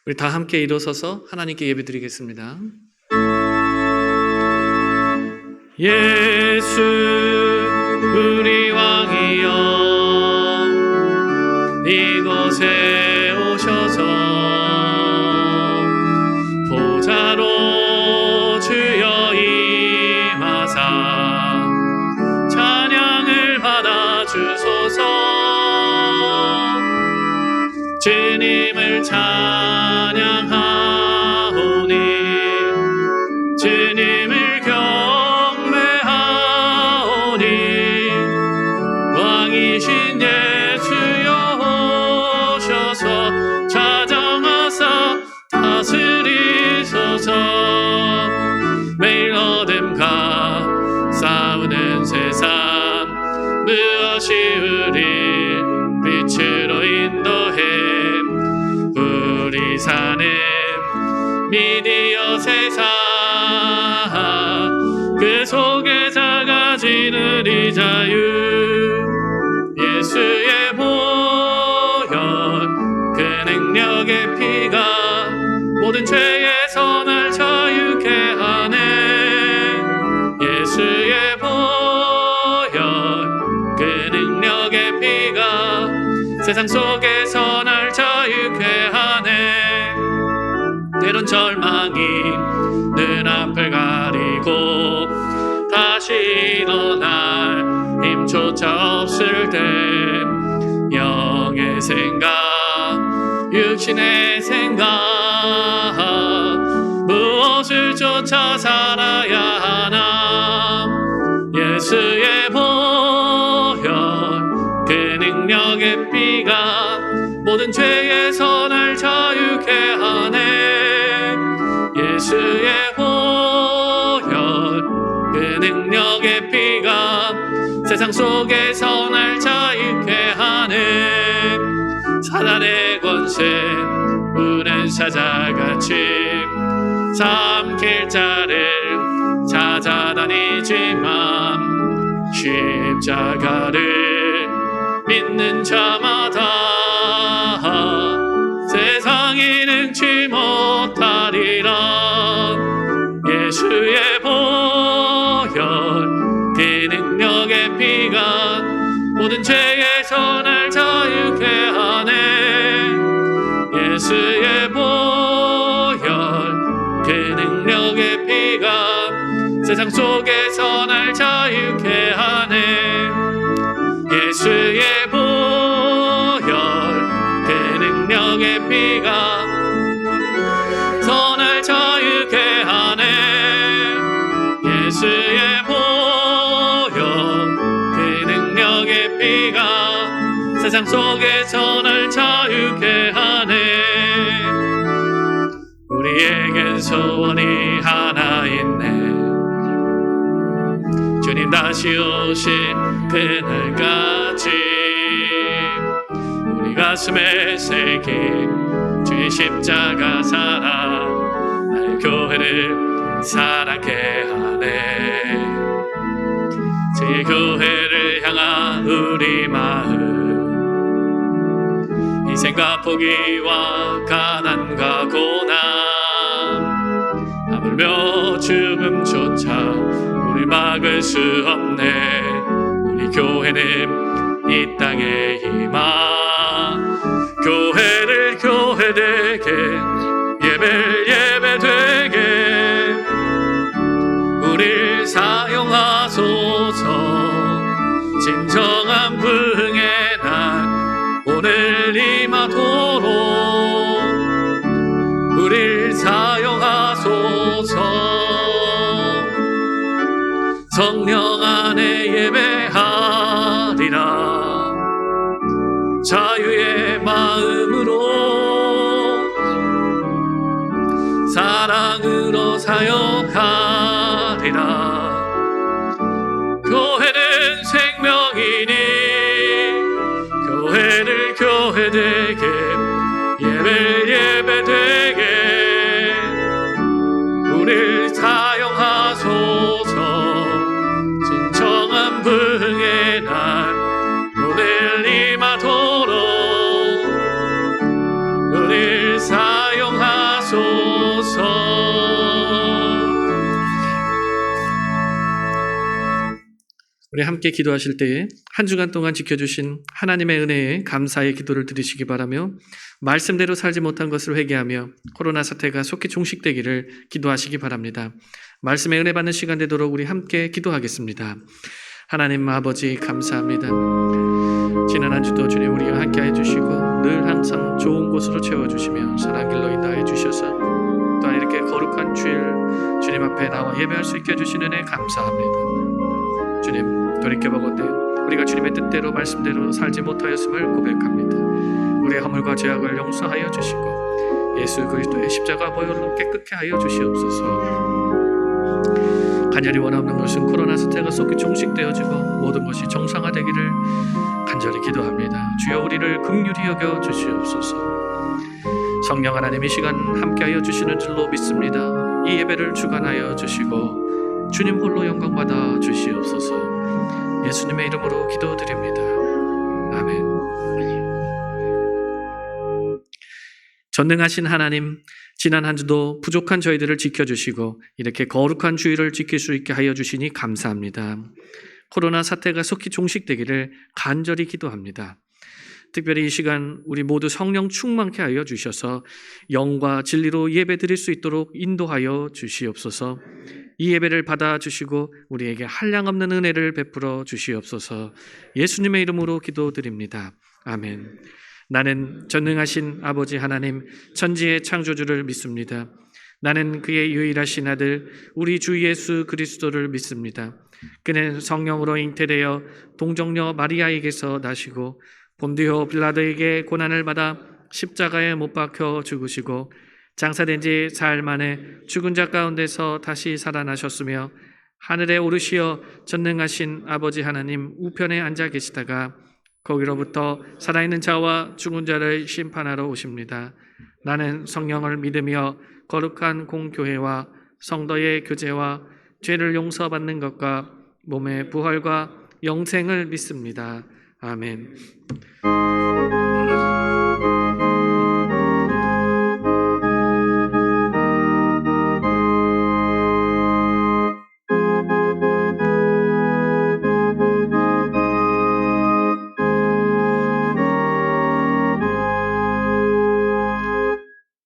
우리 다 함께 일어서서 하나님께 예배드리겠습니다. 예수 우리 왕이여 이곳에 오셔서 보좌로 주여 임하사 찬양을 받아주소서. 주님을 찬양하오니 주님을 경배하오니 왕이신 예수여 오셔서 찾아와서 다스리소서. 매일 어둠과 싸우는 세상 무엇이 우리 빛으로 인도해. 우리 사는 미디어 세상 그 속에 작아진 우리 자유. 예수의 보혈 그 능력의 피가 모든 죄에서 날 자유케 하네. 예수의 보혈 그 능력의 피가 세상 속에서 날 자유케 하네. 때론 절망이 눈앞을 가리고 다시 일어날 힘조차 없을 때 영의 생각 육신의 생각 무엇을 쫓아 살아야 하나. 예수의 보혈 그 능력의 피가 모든 죄에서 날 자유케 하네. 예수의 보혈 그 능력의 피가 세상 속에서 날 자유케 하네. 사단의 권세 우는 사자같이 삼킬 자를 찾아다니지만 십자가를 믿는 자마다 세상이 능치 못하리라. 예수의 보혈 그 능력의 피가 모든 죄에서 날 자유케 하네. 예수의 보혈 그 능력의 피가 세상 속에서 날 자유케 하네. 예수의 보혈 그 능력의 피가 날 자유케 하네. 예수의 보혈 그 능력의 피가 세상 속에서 날 자유케 하네. 우리에겐 소원이 하나 있네. 주님 다시 오실 그날까지 우리 가슴에 새긴 주의 십자가 사랑 나의 교회를 사랑케 하네. 주의 교회를 향한 우리 마음 희생과 포기와 가난과 고난 하물며 죽음조차 우리 막을 수 없네. 우리 교회는 이 땅에 임하 교회를 교회되게 예배를 예배되게 우릴 사용하소서. 진정한 부흥의 날 오늘 임하도록 우릴 사용하소서. 성령 안에 예배하리라. 자유의 마음으로 사랑으로 사역하리라. 교회는 생명이니 교회를 교회되게 예배를 예배되게 우릴 사용하소서. 진정한 부흥의 날 오늘 임하도록 우릴 사용하소서. 우리 함께 기도하실 때에 한 주간 동안 지켜주신 하나님의 은혜에 감사의 기도를 드리시기 바라며 말씀대로 살지 못한 것을 회개하며 코로나 사태가 속히 종식되기를 기도하시기 바랍니다. 말씀의 은혜 받는 시간 되도록 우리 함께 기도하겠습니다. 하나님 아버지 감사합니다. 지난 한 주도 주님 우리와 함께 해주시고 늘 항상 좋은 곳으로 채워주시며 선한 길로 인도해 주셔서 또한 이렇게 거룩한 주일 주님 앞에 나와 예배할 수 있게 해주시는 은혜 감사합니다. 주님 돌이켜보건대 우리가 주님의 뜻대로 말씀대로 살지 못하였음을 고백합니다. 우리의 허물과 죄악을 용서하여 주시고 예수 그리스도의 십자가 보혈로 깨끗게 하여 주시옵소서. 간절히 원하는 것은 코로나 사태가 속히 종식되어지고 모든 것이 정상화되기를 간절히 기도합니다. 주여 우리를 긍휼히 여겨 주시옵소서. 성령 하나님 이 시간 함께하여 주시는 줄로 믿습니다. 이 예배를 주관하여 주시고 주님 홀로 영광 받아 주시옵소서. 예수님의 이름으로 기도드립니다. 아멘. 전능하신 하나님, 지난 한 주도 부족한 저희들을 지켜주시고 이렇게 거룩한 주일을 지킬 수 있게 하여 주시니 감사합니다. 코로나 사태가 속히 종식되기를 간절히 기도합니다. 특별히 이 시간 우리 모두 성령 충만케 하여 주셔서 영과 진리로 예배 드릴 수 있도록 인도하여 주시옵소서. 이 예배를 받아주시고 우리에게 한량없는 은혜를 베풀어 주시옵소서. 예수님의 이름으로 기도드립니다. 아멘. 나는 전능하신 아버지 하나님 천지의 창조주를 믿습니다. 나는 그의 유일하신 아들 우리 주 예수 그리스도를 믿습니다. 그는 성령으로 잉태되어 동정녀 마리아에게서 나시고 본디오 빌라도에게 고난을 받아 십자가에 못 박혀 죽으시고 장사된 지 사흘 만에 죽은 자 가운데서 다시 살아나셨으며 하늘에 오르시어 전능하신 아버지 하나님 우편에 앉아 계시다가 거기로부터 살아있는 자와 죽은 자를 심판하러 오십니다. 나는 성령을 믿으며 거룩한 공교회와 성도의 교제와 죄를 용서받는 것과 몸의 부활과 영생을 믿습니다. 아멘.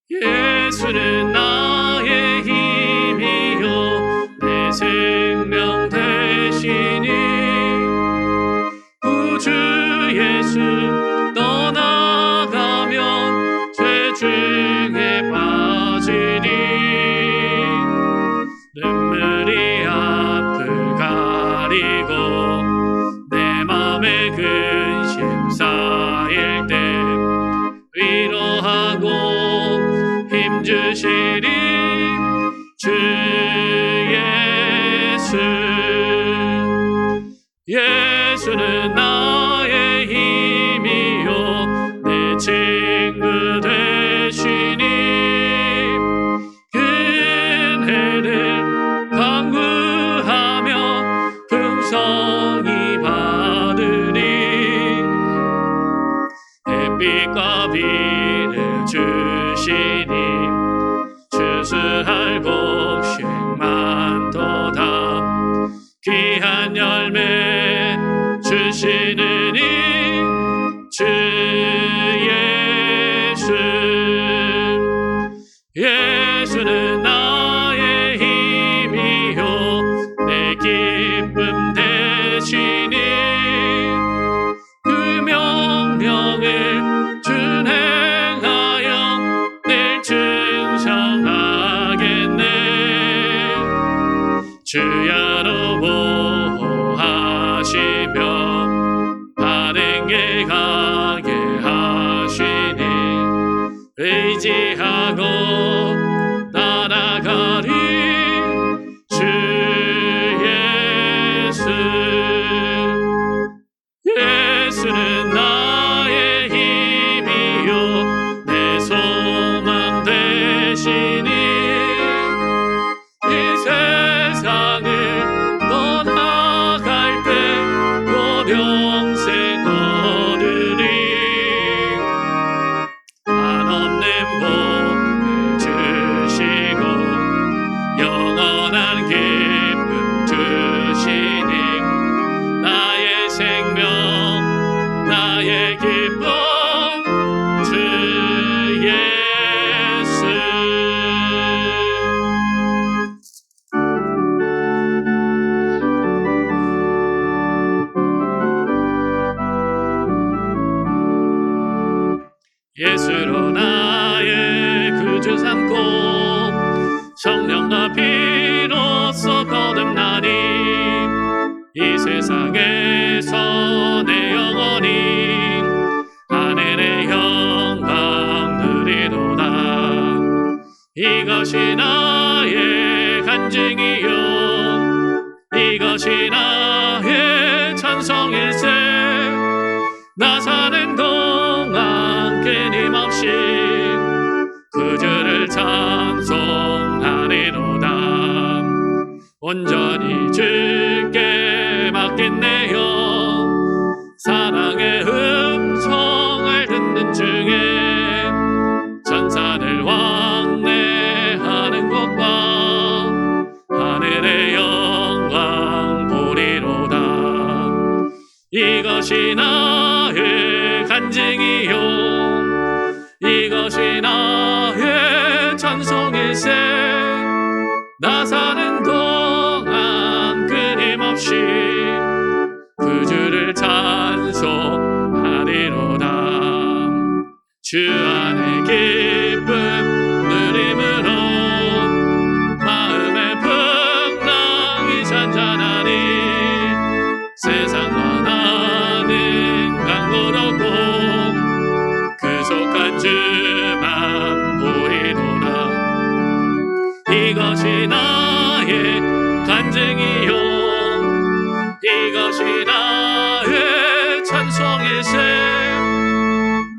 예수는 나의 힘이요 내 생명 되시니 구주 예수 떠나가면 죄 중에 빠지니 눈물이 앞을 가리고 내 맘에 근심 쌓일 때 위로하고 힘주시리 주 예수. 예수는 나의 힘이요 내 친구 되시니 은혜를 간구하며 풍성히 받으리 햇빛과 비를 주시니 추수할 곡식 많도다 귀한 열매 주시느니 주 예수. 예수는 나의 힘이요 내 기쁨 되시니 그 명령을 준행하여 늘 충성하겠네. 주야로 보호하시며 바른 길 가게 하시니 의지하고 따라가리 주 예수. 예수는 나의 힘이요 내 소망 되시니 이 세상을 떠나갈 때 곧 영생 얻으리 한없는 복을 주시고 영원한 기쁨 주시니 영원히 하늘의 영광 누리도다. 이것이 나의 간증이요 이것이 나의 찬송일세. 나 사는 동안 끊임없이 그 주를 찬송하리로다. 온전히 주께 맡긴 내 영 사랑의 음성을 듣는 중에 천사들 왕래하는 것과 하늘의 영광 보리로다. 이것이 나의 간증이요 이것이 나의 찬송일세. 나 사는 동안 끊임없이 그 주를 찬송하리로다. 주 안에 기쁨 누림으로 마음의 풍랑이 잔잔하니 세상과 나는 강고롭고 그 속한 주만 보이도다. 이것이 나의 간증이요 이것이 나의 찬송일세.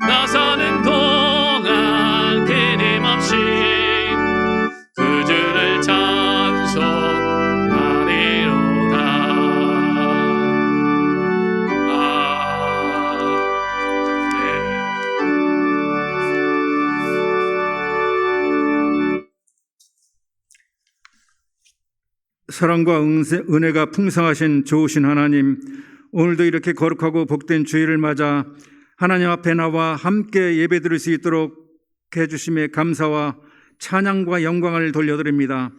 나 사는 동안 끊임없이 그 주를 찬송하리로다. 사랑과 은혜가 풍성하신 좋으신 하나님, 오늘도 이렇게 거룩하고 복된 주일을 맞아 하나님 앞에 나와 함께 예배드릴 수 있도록 해주심에 감사와 찬양과 영광을 돌려드립니다.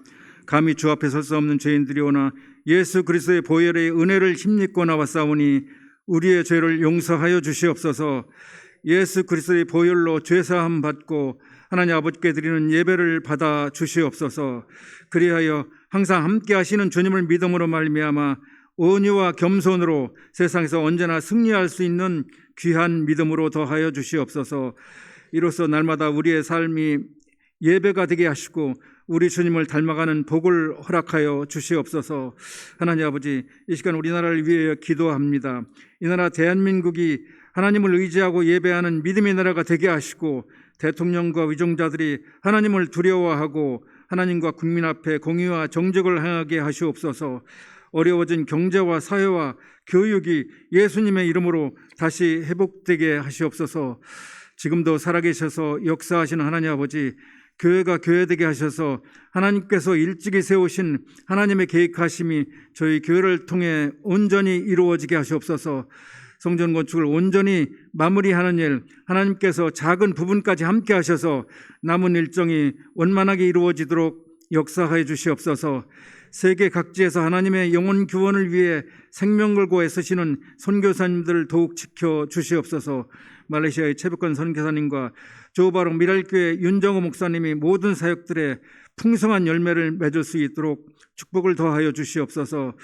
감히 주 앞에 설 수 없는 죄인들이오나 예수 그리스도의 보혈의 은혜를 힘입고 나왔사오니 우리의 죄를 용서하여 주시옵소서. 예수 그리스도의 보혈로 죄사함 받고 하나님 아버지께 드리는 예배를 받아 주시옵소서. 그리하여 항상 함께 하시는 주님을 믿음으로 말미암아 온유와 겸손으로 세상에서 언제나 승리할 수 있는 귀한 믿음으로 더하여 주시옵소서. 이로써 날마다 우리의 삶이 예배가 되게 하시고 우리 주님을 닮아가는 복을 허락하여 주시옵소서. 하나님 아버지, 이 시간 우리나라를 위하여 기도합니다. 이 나라 대한민국이 하나님을 의지하고 예배하는 믿음의 나라가 되게 하시고 대통령과 위종자들이 하나님을 두려워하고 하나님과 국민 앞에 공의와 정직을 행하게 하시옵소서. 어려워진 경제와 사회와 교육이 예수님의 이름으로 다시 회복되게 하시옵소서. 지금도 살아계셔서 역사하시는 하나님 아버지, 교회가 교회되게 하셔서 하나님께서 일찍이 세우신 하나님의 계획하심이 저희 교회를 통해 온전히 이루어지게 하시옵소서. 성전 건축을 온전히 마무리하는 일, 하나님께서 작은 부분까지 함께 하셔서 남은 일정이 원만하게 이루어지도록 역사하여 주시옵소서. 세계 각지에서 하나님의 영혼 구원을 위해 생명 걸고 애쓰시는 선교사님들을 더욱 지켜 주시옵소서. 말레이시아의 최백권 선교사님과 조바롱 미랄교회 윤정호 목사님이 모든 사역들의 풍성한 열매를 맺을 수 있도록 축복을 더하여 주시옵소서.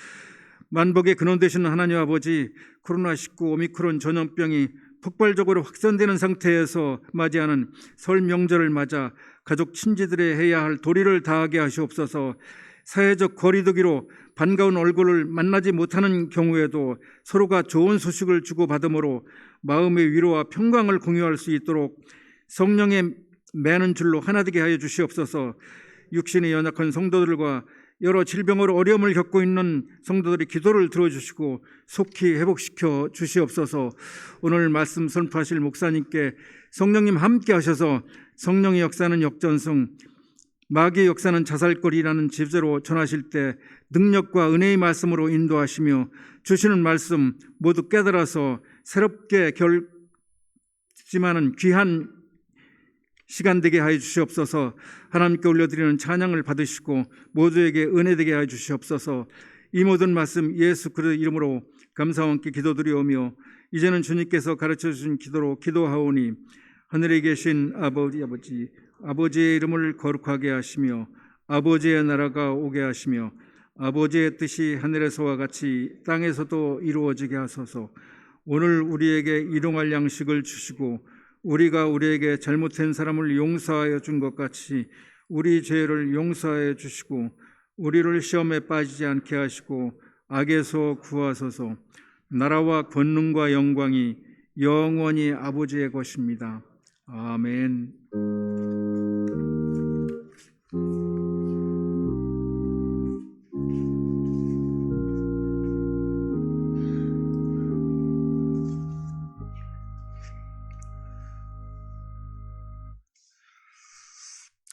만복의 근원 되시는 하나님 아버지, 코로나19 오미크론 전염병이 폭발적으로 확산되는 상태에서 맞이하는 설 명절을 맞아 가족 친지들의 해야 할 도리를 다하게 하시옵소서. 사회적 거리두기로 반가운 얼굴을 만나지 못하는 경우에도 서로가 좋은 소식을 주고받음으로 마음의 위로와 평강을 공유할 수 있도록 성령의 매는 줄로 하나 되게 하여 주시옵소서. 육신이 연약한 성도들과 여러 질병으로 어려움을 겪고 있는 성도들의 기도를 들어주시고 속히 회복시켜 주시옵소서. 오늘 말씀 선포하실 목사님께 성령님 함께 하셔서 성령의 역사는 역전승, 마귀의 역사는 자살거리라는 주제로 전하실 때 능력과 은혜의 말씀으로 인도하시며 주시는 말씀 모두 깨달아서 새롭게 결지만은 귀한 시간 되게 하여 주시옵소서. 하나님께 올려드리는 찬양을 받으시고 모두에게 은혜 되게 하여 주시옵소서. 이 모든 말씀 예수 그리스도의 이름으로 감사와 함께 기도드리오며 이제는 주님께서 가르쳐 주신 기도로 기도하오니 하늘에 계신 아버지의 이름을 거룩하게 하시며 아버지의 나라가 오게 하시며 아버지의 뜻이 하늘에서와 같이 땅에서도 이루어지게 하소서. 오늘 우리에게 일용할 양식을 주시고 우리가 우리에게 잘못한 사람을 용서하여 준 것 같이 우리 죄를 용서하여 주시고 우리를 시험에 빠지지 않게 하시고 악에서 구하소서. 나라와 권능과 영광이 영원히 아버지의 것입니다. 아멘.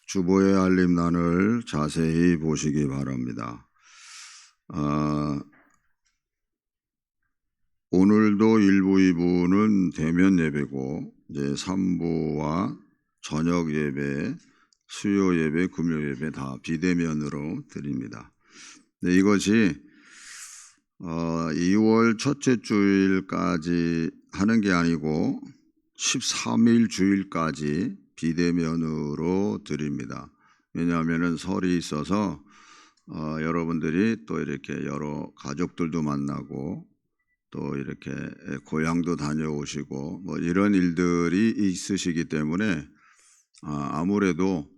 주보의 알림란을 자세히 보시기 바랍니다. 오늘도 1부, 2부는 대면 예배고 이제 3부와 저녁 예배, 수요 예배, 금요 예배 다 비대면으로 드립니다. 네, 이것이 2월 첫째 주일까지 하는 게 아니고 13일 주일까지 비대면으로 드립니다. 왜냐하면 설이 있어서 여러분들이 또 이렇게 여러 가족들도 만나고 또 이렇게 고향도 다녀오시고 뭐 이런 일들이 있으시기 때문에 아무래도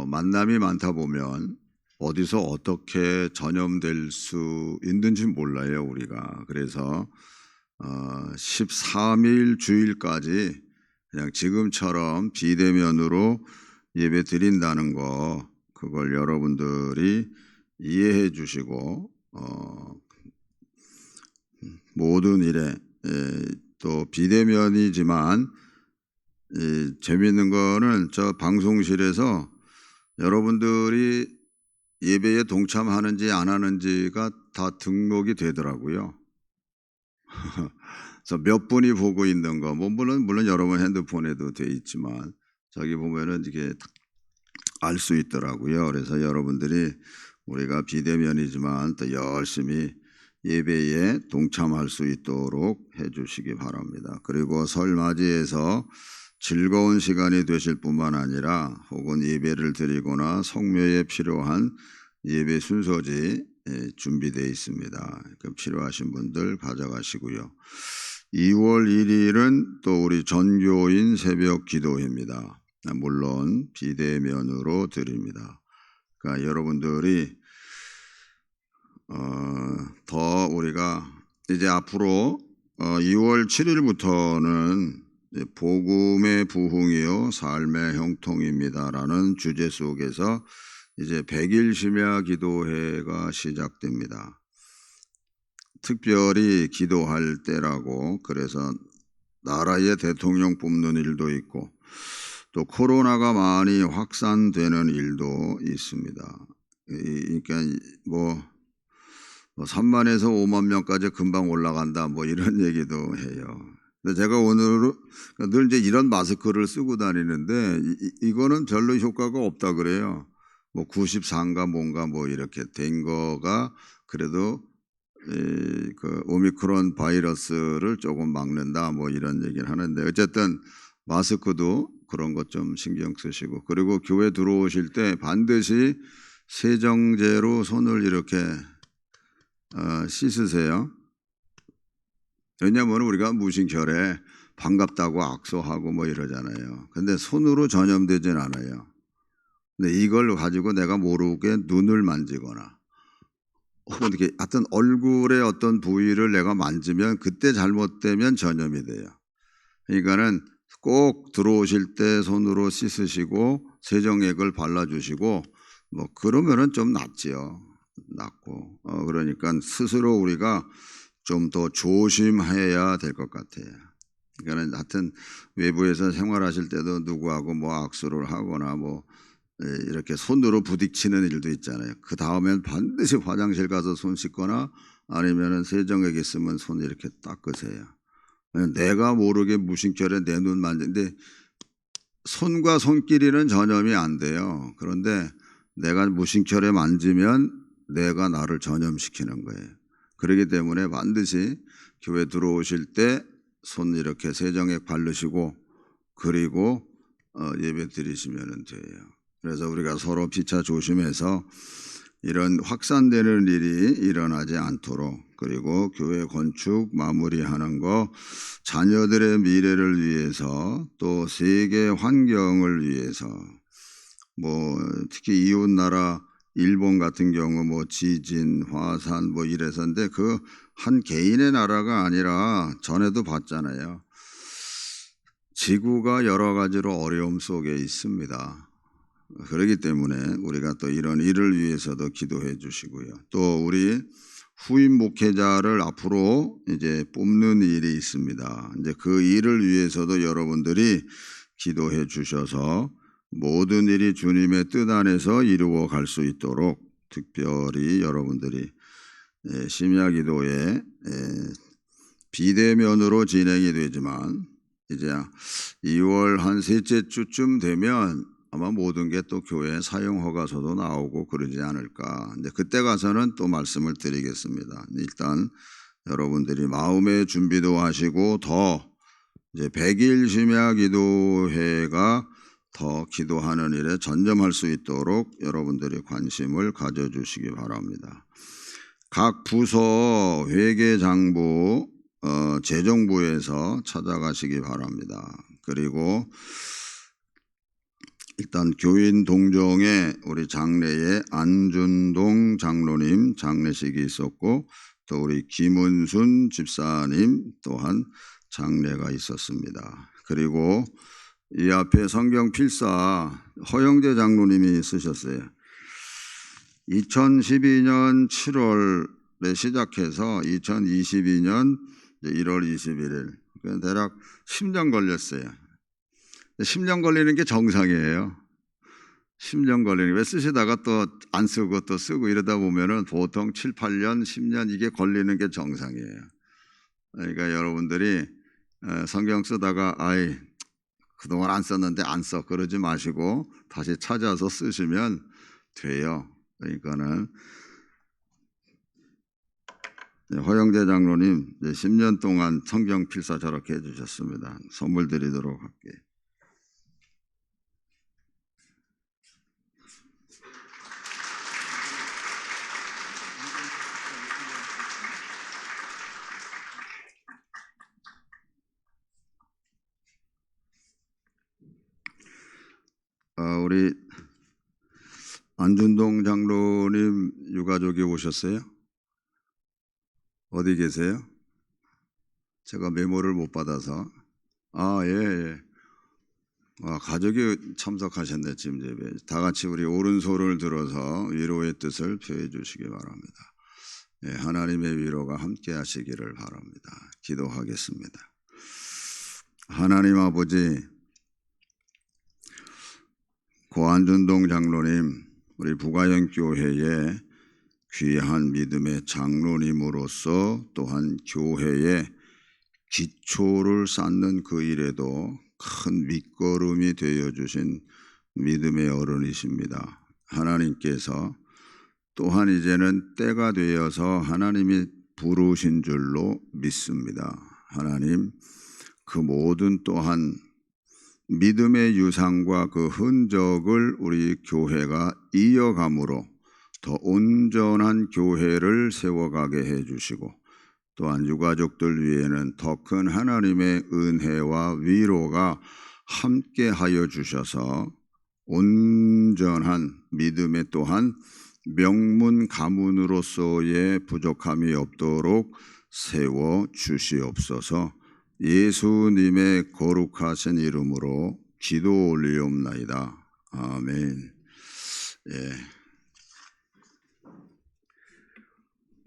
만남이 많다 보면 어디서 어떻게 전염될 수 있는지 몰라요, 우리가. 그래서 13일 주일까지 그냥 지금처럼 비대면으로 예배 드린다는 거, 그걸 여러분들이 이해해 주시고 모든 일에 또 비대면이지만 재미있는 거는 저 방송실에서 여러분들이 예배에 동참하는지 안 하는지가 다 등록이 되더라고요. 그래서 몇 분이 보고 있는 거, 뭐 물론 여러분 핸드폰에도 돼 있지만 저기 보면은 이게 알 수 있더라고요. 그래서 여러분들이 우리가 비대면이지만 또 열심히 예배에 동참할 수 있도록 해주시기 바랍니다. 그리고 설 맞이해서 즐거운 시간이 되실 뿐만 아니라 혹은 예배를 드리거나 성묘에 필요한 예배 순서지 준비되어 있습니다. 필요하신 분들 가져가시고요. 2월 1일은 또 우리 전교인 새벽 기도회입니다. 물론 비대면으로 드립니다. 그러니까 여러분들이 더 우리가 이제 앞으로 2월 7일부터는 복음의 부흥이요 삶의 형통입니다라는 주제 속에서 이제 100일 심야 기도회가 시작됩니다. 특별히 기도할 때라고, 그래서 나라의 대통령 뽑는 일도 있고 또 코로나가 많이 확산되는 일도 있습니다. 그러니까 뭐 3만에서 5만 명까지 금방 올라간다 뭐 이런 얘기도 해요. 근데 제가 오늘 늘 이제 이런 마스크를 쓰고 다니는데 이거는 별로 효과가 없다 그래요. 뭐 94인가 뭔가 뭐 이렇게 된 거가 그래도 그 오미크론 바이러스를 조금 막는다 뭐 이런 얘기를 하는데, 어쨌든 마스크도 그런 것 좀 신경 쓰시고, 그리고 교회 들어오실 때 반드시 세정제로 손을 이렇게 씻으세요. 왜냐하면 우리가 무신결에 반갑다고 악수하고 뭐 이러잖아요. 근데 손으로 전염되진 않아요. 근데 이걸 가지고 내가 모르게 눈을 만지거나 혹은 이렇게 하여튼 얼굴의 어떤 부위를 내가 만지면 그때 잘못되면 전염이 돼요. 그러니까는 꼭 들어오실 때 손으로 씻으시고 세정액을 발라주시고 뭐 그러면은 좀 낫지요. 낫고 그러니까 스스로 우리가 좀 더 조심해야 될 것 같아요. 그러니까는 하여튼 외부에서 생활하실 때도 누구하고 뭐 악수를 하거나 뭐 이렇게 손으로 부딪히는 일도 있잖아요. 그 다음엔 반드시 화장실 가서 손 씻거나 아니면은 세정액 있으면 손 이렇게 닦으세요. 내가 모르게 무심결에 내 눈 만지는데 손과 손끼리는 전염이 안 돼요. 그런데 내가 무심결에 만지면 내가 나를 전염시키는 거예요. 그렇기 때문에 반드시 교회 들어오실 때 손 이렇게 세정액 바르시고 그리고 예배 드리시면 돼요. 그래서 우리가 서로 피차 조심해서 이런 확산되는 일이 일어나지 않도록, 그리고 교회 건축 마무리하는 거, 자녀들의 미래를 위해서, 또 세계 환경을 위해서, 특히 이웃 나라 일본 같은 경우 지진, 화산 이래서인데 그 한 개인의 나라가 아니라 전에도 봤잖아요. 지구가 여러 가지로 어려움 속에 있습니다. 그렇기 때문에 우리가 또 이런 일을 위해서도 기도해 주시고요. 또 우리 후임 목회자를 앞으로 이제 뽑는 일이 있습니다. 이제 그 일을 위해서도 여러분들이 기도해 주셔서 모든 일이 주님의 뜻 안에서 이루어 갈 수 있도록 특별히 여러분들이 심야 기도에 비대면으로 진행이 되지만 이제 2월 한 셋째 주쯤 되면 아마 모든 게 또 교회 사용 허가서도 나오고 그러지 않을까. 이제 그때 가서는 또 말씀을 드리겠습니다. 일단 여러분들이 마음의 준비도 하시고 더 이제 100일 심야 기도회가 더 기도하는 일에 전념할 수 있도록 여러분들이 관심을 가져주시기 바랍니다. 각 부서 회계장부, 재정부에서 찾아가시기 바랍니다. 그리고 일단 교인 동정에 우리 장례에 안준동 장로님 장례식이 있었고, 또 우리 김은순 집사님 또한 장례가 있었습니다. 그리고 이 앞에 성경 필사 허영재 장로님이 쓰셨어요. 2012년 7월에 시작해서 2022년 1월 21일, 대략 10년 걸렸어요. 10년 걸리는 게 정상이에요. 10년 걸리는 게, 왜 쓰시다가 또 안 쓰고 또 쓰고 이러다 보면은 보통 7, 8년, 10년 이게 걸리는 게 정상이에요. 그러니까 여러분들이 성경 쓰다가 그동안 안 썼는데 안 써 그러지 마시고 다시 찾아서 쓰시면 돼요. 그러니까는 허영재 장로님 10년 동안 성경 필사 저렇게 해주셨습니다. 선물 드리도록 할게요. 우리 안준동 장로님 유가족이 오셨어요? 어디 계세요? 제가 메모를 못 받아서. 예. 가족이 참석하셨네. 지금 예배. 다 같이 우리 오른손을 들어서 위로의 뜻을 표해 주시기 바랍니다. 하나님의 위로가 함께 하시기를 바랍니다. 기도하겠습니다. 하나님 아버지, 고 안준동 장로님, 우리 부가영 교회의 귀한 믿음의 장로님으로서 또한 교회의 기초를 쌓는 그 일에도 큰 밑거름이 되어주신 믿음의 어른이십니다. 하나님께서 또한 이제는 때가 되어서 하나님이 부르신 줄로 믿습니다. 하나님, 그 모든 또한 믿음의 유산과 그 흔적을 우리 교회가 이어감으로 더 온전한 교회를 세워가게 해주시고, 또한 유가족들 위에는 더 큰 하나님의 은혜와 위로가 함께 하여 주셔서 온전한 믿음의 또한 명문 가문으로서의 부족함이 없도록 세워 주시옵소서. 예수님의 거룩하신 이름으로 기도 올리옵나이다. 아멘.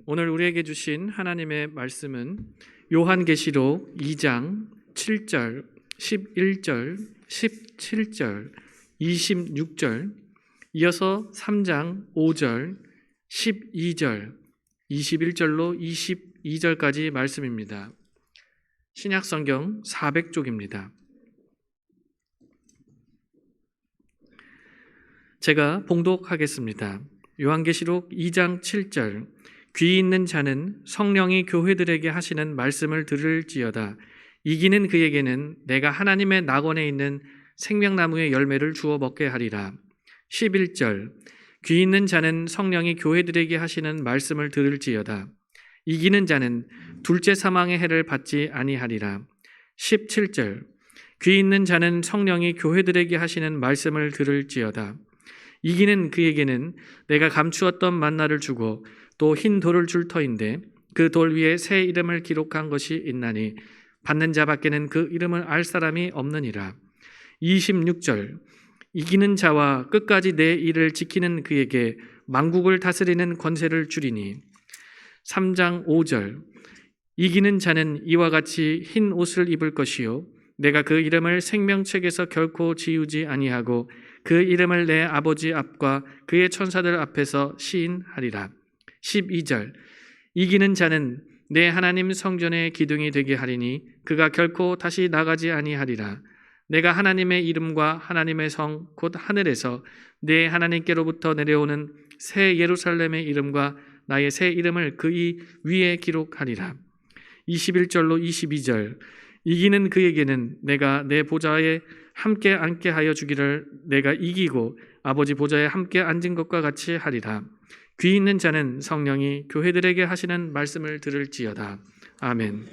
오늘 우리에게 주신 하나님의 말씀은 요한계시록 2장 7절, 11절, 17절, 26절, 이어서 3장 5절, 12절, 21절로 22절까지 말씀입니다. 신약성경 400쪽입니다. 제가 봉독하겠습니다. 요한계시록 2장 7절, 귀 있는 자는 성령이 교회들에게 하시는 말씀을 들을지어다. 이기는 그에게는 내가 하나님의 낙원에 있는 생명나무의 열매를 주어 먹게 하리라. 11절, 귀 있는 자는 성령이 교회들에게 하시는 말씀을 들을지어다. 이기는 자는 둘째 사망의 해를 받지 아니하리라. 17절. 귀 있는 자는 성령이 교회들에게 하시는 말씀을 들을지어다. 이기는 그에게는 내가 감추었던 만나를 주고 또 흰 돌을 줄 터인데 그 돌 위에 새 이름을 기록한 것이 있나니 받는 자밖에는 그 이름을 알 사람이 없느니라. 26절. 이기는 자와 끝까지 내 일을 지키는 그에게 만국을 다스리는 권세를 주리니. 3장 5절. 이기는 자는 이와 같이 흰 옷을 입을 것이요 내가 그 이름을 생명책에서 결코 지우지 아니하고 그 이름을 내 아버지 앞과 그의 천사들 앞에서 시인하리라. 12절. 이기는 자는 내 하나님 성전의 기둥이 되게 하리니 그가 결코 다시 나가지 아니하리라. 내가 하나님의 이름과 하나님의 성 곧 하늘에서 내 하나님께로부터 내려오는 새 예루살렘의 이름과 나의 새 이름을 그의 위에 기록하리라. 21절로 22절. 이기는 그에게는 내가 내 보좌에 함께 앉게 하여 주기를 내가 이기고 아버지 보좌에 함께 앉은 것과 같이 하리라. 귀 있는 자는 성령이 교회들에게 하시는 말씀을 들을지어다. 아멘.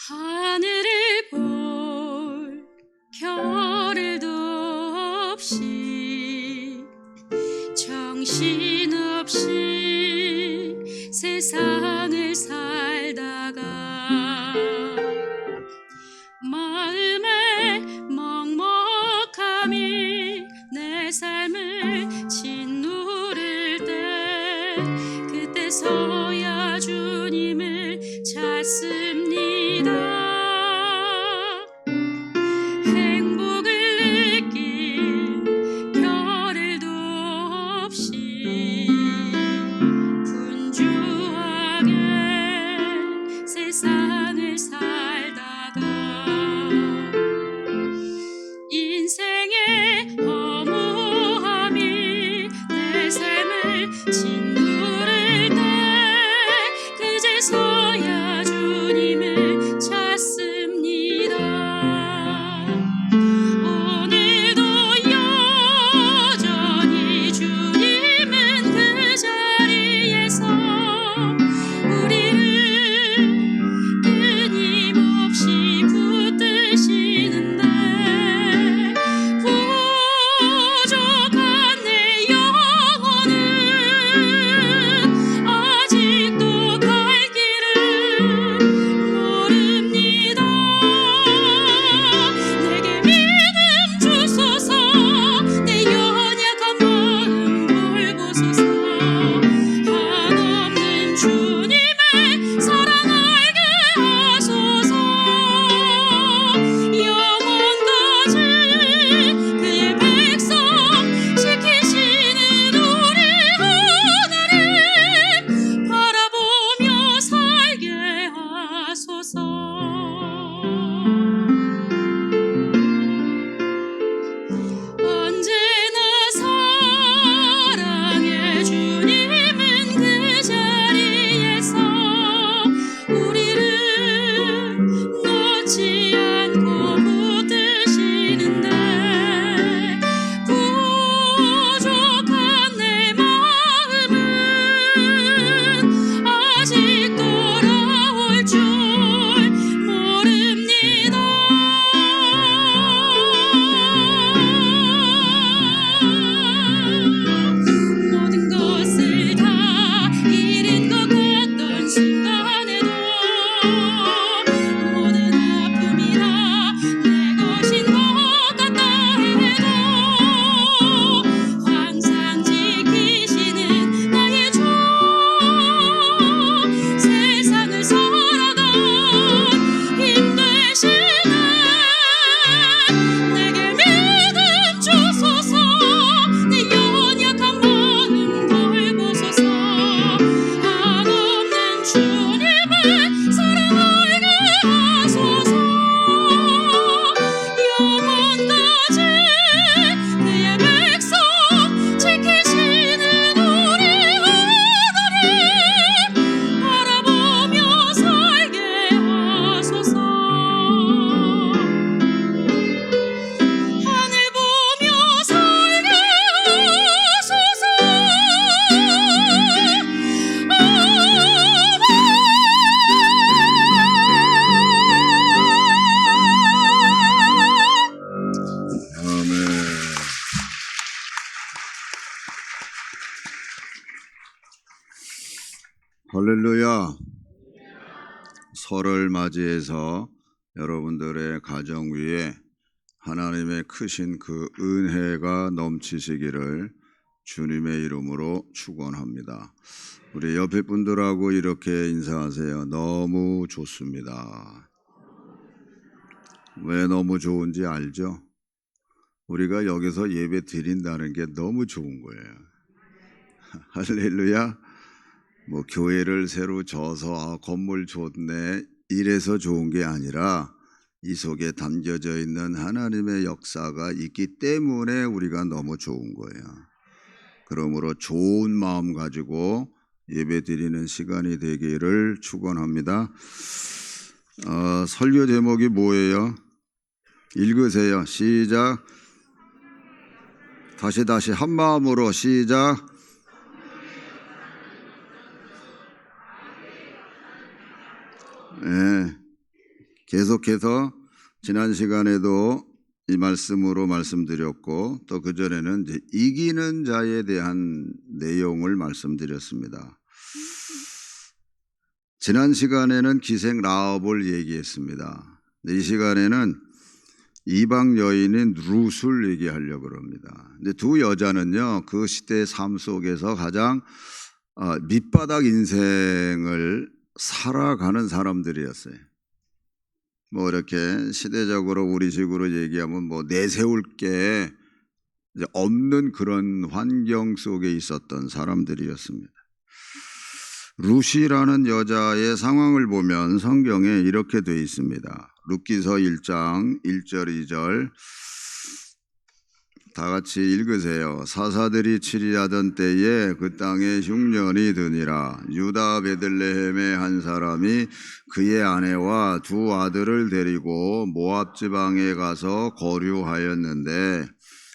하늘을 볼 겨를도 없이 정신없이 세상을 살다가 마음에 먹먹함이 내 삶을 짓누를 때 그때서야 주님을 찾습니다. 행복을 느낀 겨를도 없이 분주하게 세상을 살다가 인생의 허무함이 내 삶을 짓누를 때 할렐루야. 설을 맞이해서 여러분들의 가정 위에 하나님의 크신 그 은혜가 넘치시기를 주님의 이름으로 축원합니다. 우리 옆에 분들하고 이렇게 인사하세요. 너무 좋습니다. 왜 너무 좋은지 알죠? 우리가 여기서 예배 드린다는 게 너무 좋은 거예요. 할렐루야. 뭐 교회를 새로 져서 건물 좋네 이래서 좋은 게 아니라 이 속에 담겨져 있는 하나님의 역사가 있기 때문에 우리가 너무 좋은 거예요. 그러므로 좋은 마음 가지고 예배 드리는 시간이 되기를 축원합니다. 설교 제목이 뭐예요? 읽으세요. 시작. 다시 한 마음으로 시작. 네, 계속해서 지난 시간에도 이 말씀으로 말씀드렸고 또 그전에는 이제 이기는 자에 대한 내용을 말씀드렸습니다. 지난 시간에는 기생 라합을 얘기했습니다. 이 시간에는 이방 여인인 룻을 얘기하려고 합니다. 근데 두 여자는요, 그 시대의 삶 속에서 가장 밑바닥 인생을 살아가는 사람들이었어요. 뭐 이렇게 시대적으로 우리식으로 얘기하면 뭐 내세울 게 없는 그런 환경 속에 있었던 사람들이었습니다. 룻이라는 여자의 상황을 보면 성경에 이렇게 되어 있습니다. 룻기서 1장 1절 2절 다 같이 읽으세요. 사사들이 치리하던 때에 그 땅에 흉년이 드니라. 유다 베들레헴의 한 사람이 그의 아내와 두 아들을 데리고 모압 지방에 가서 거류하였는데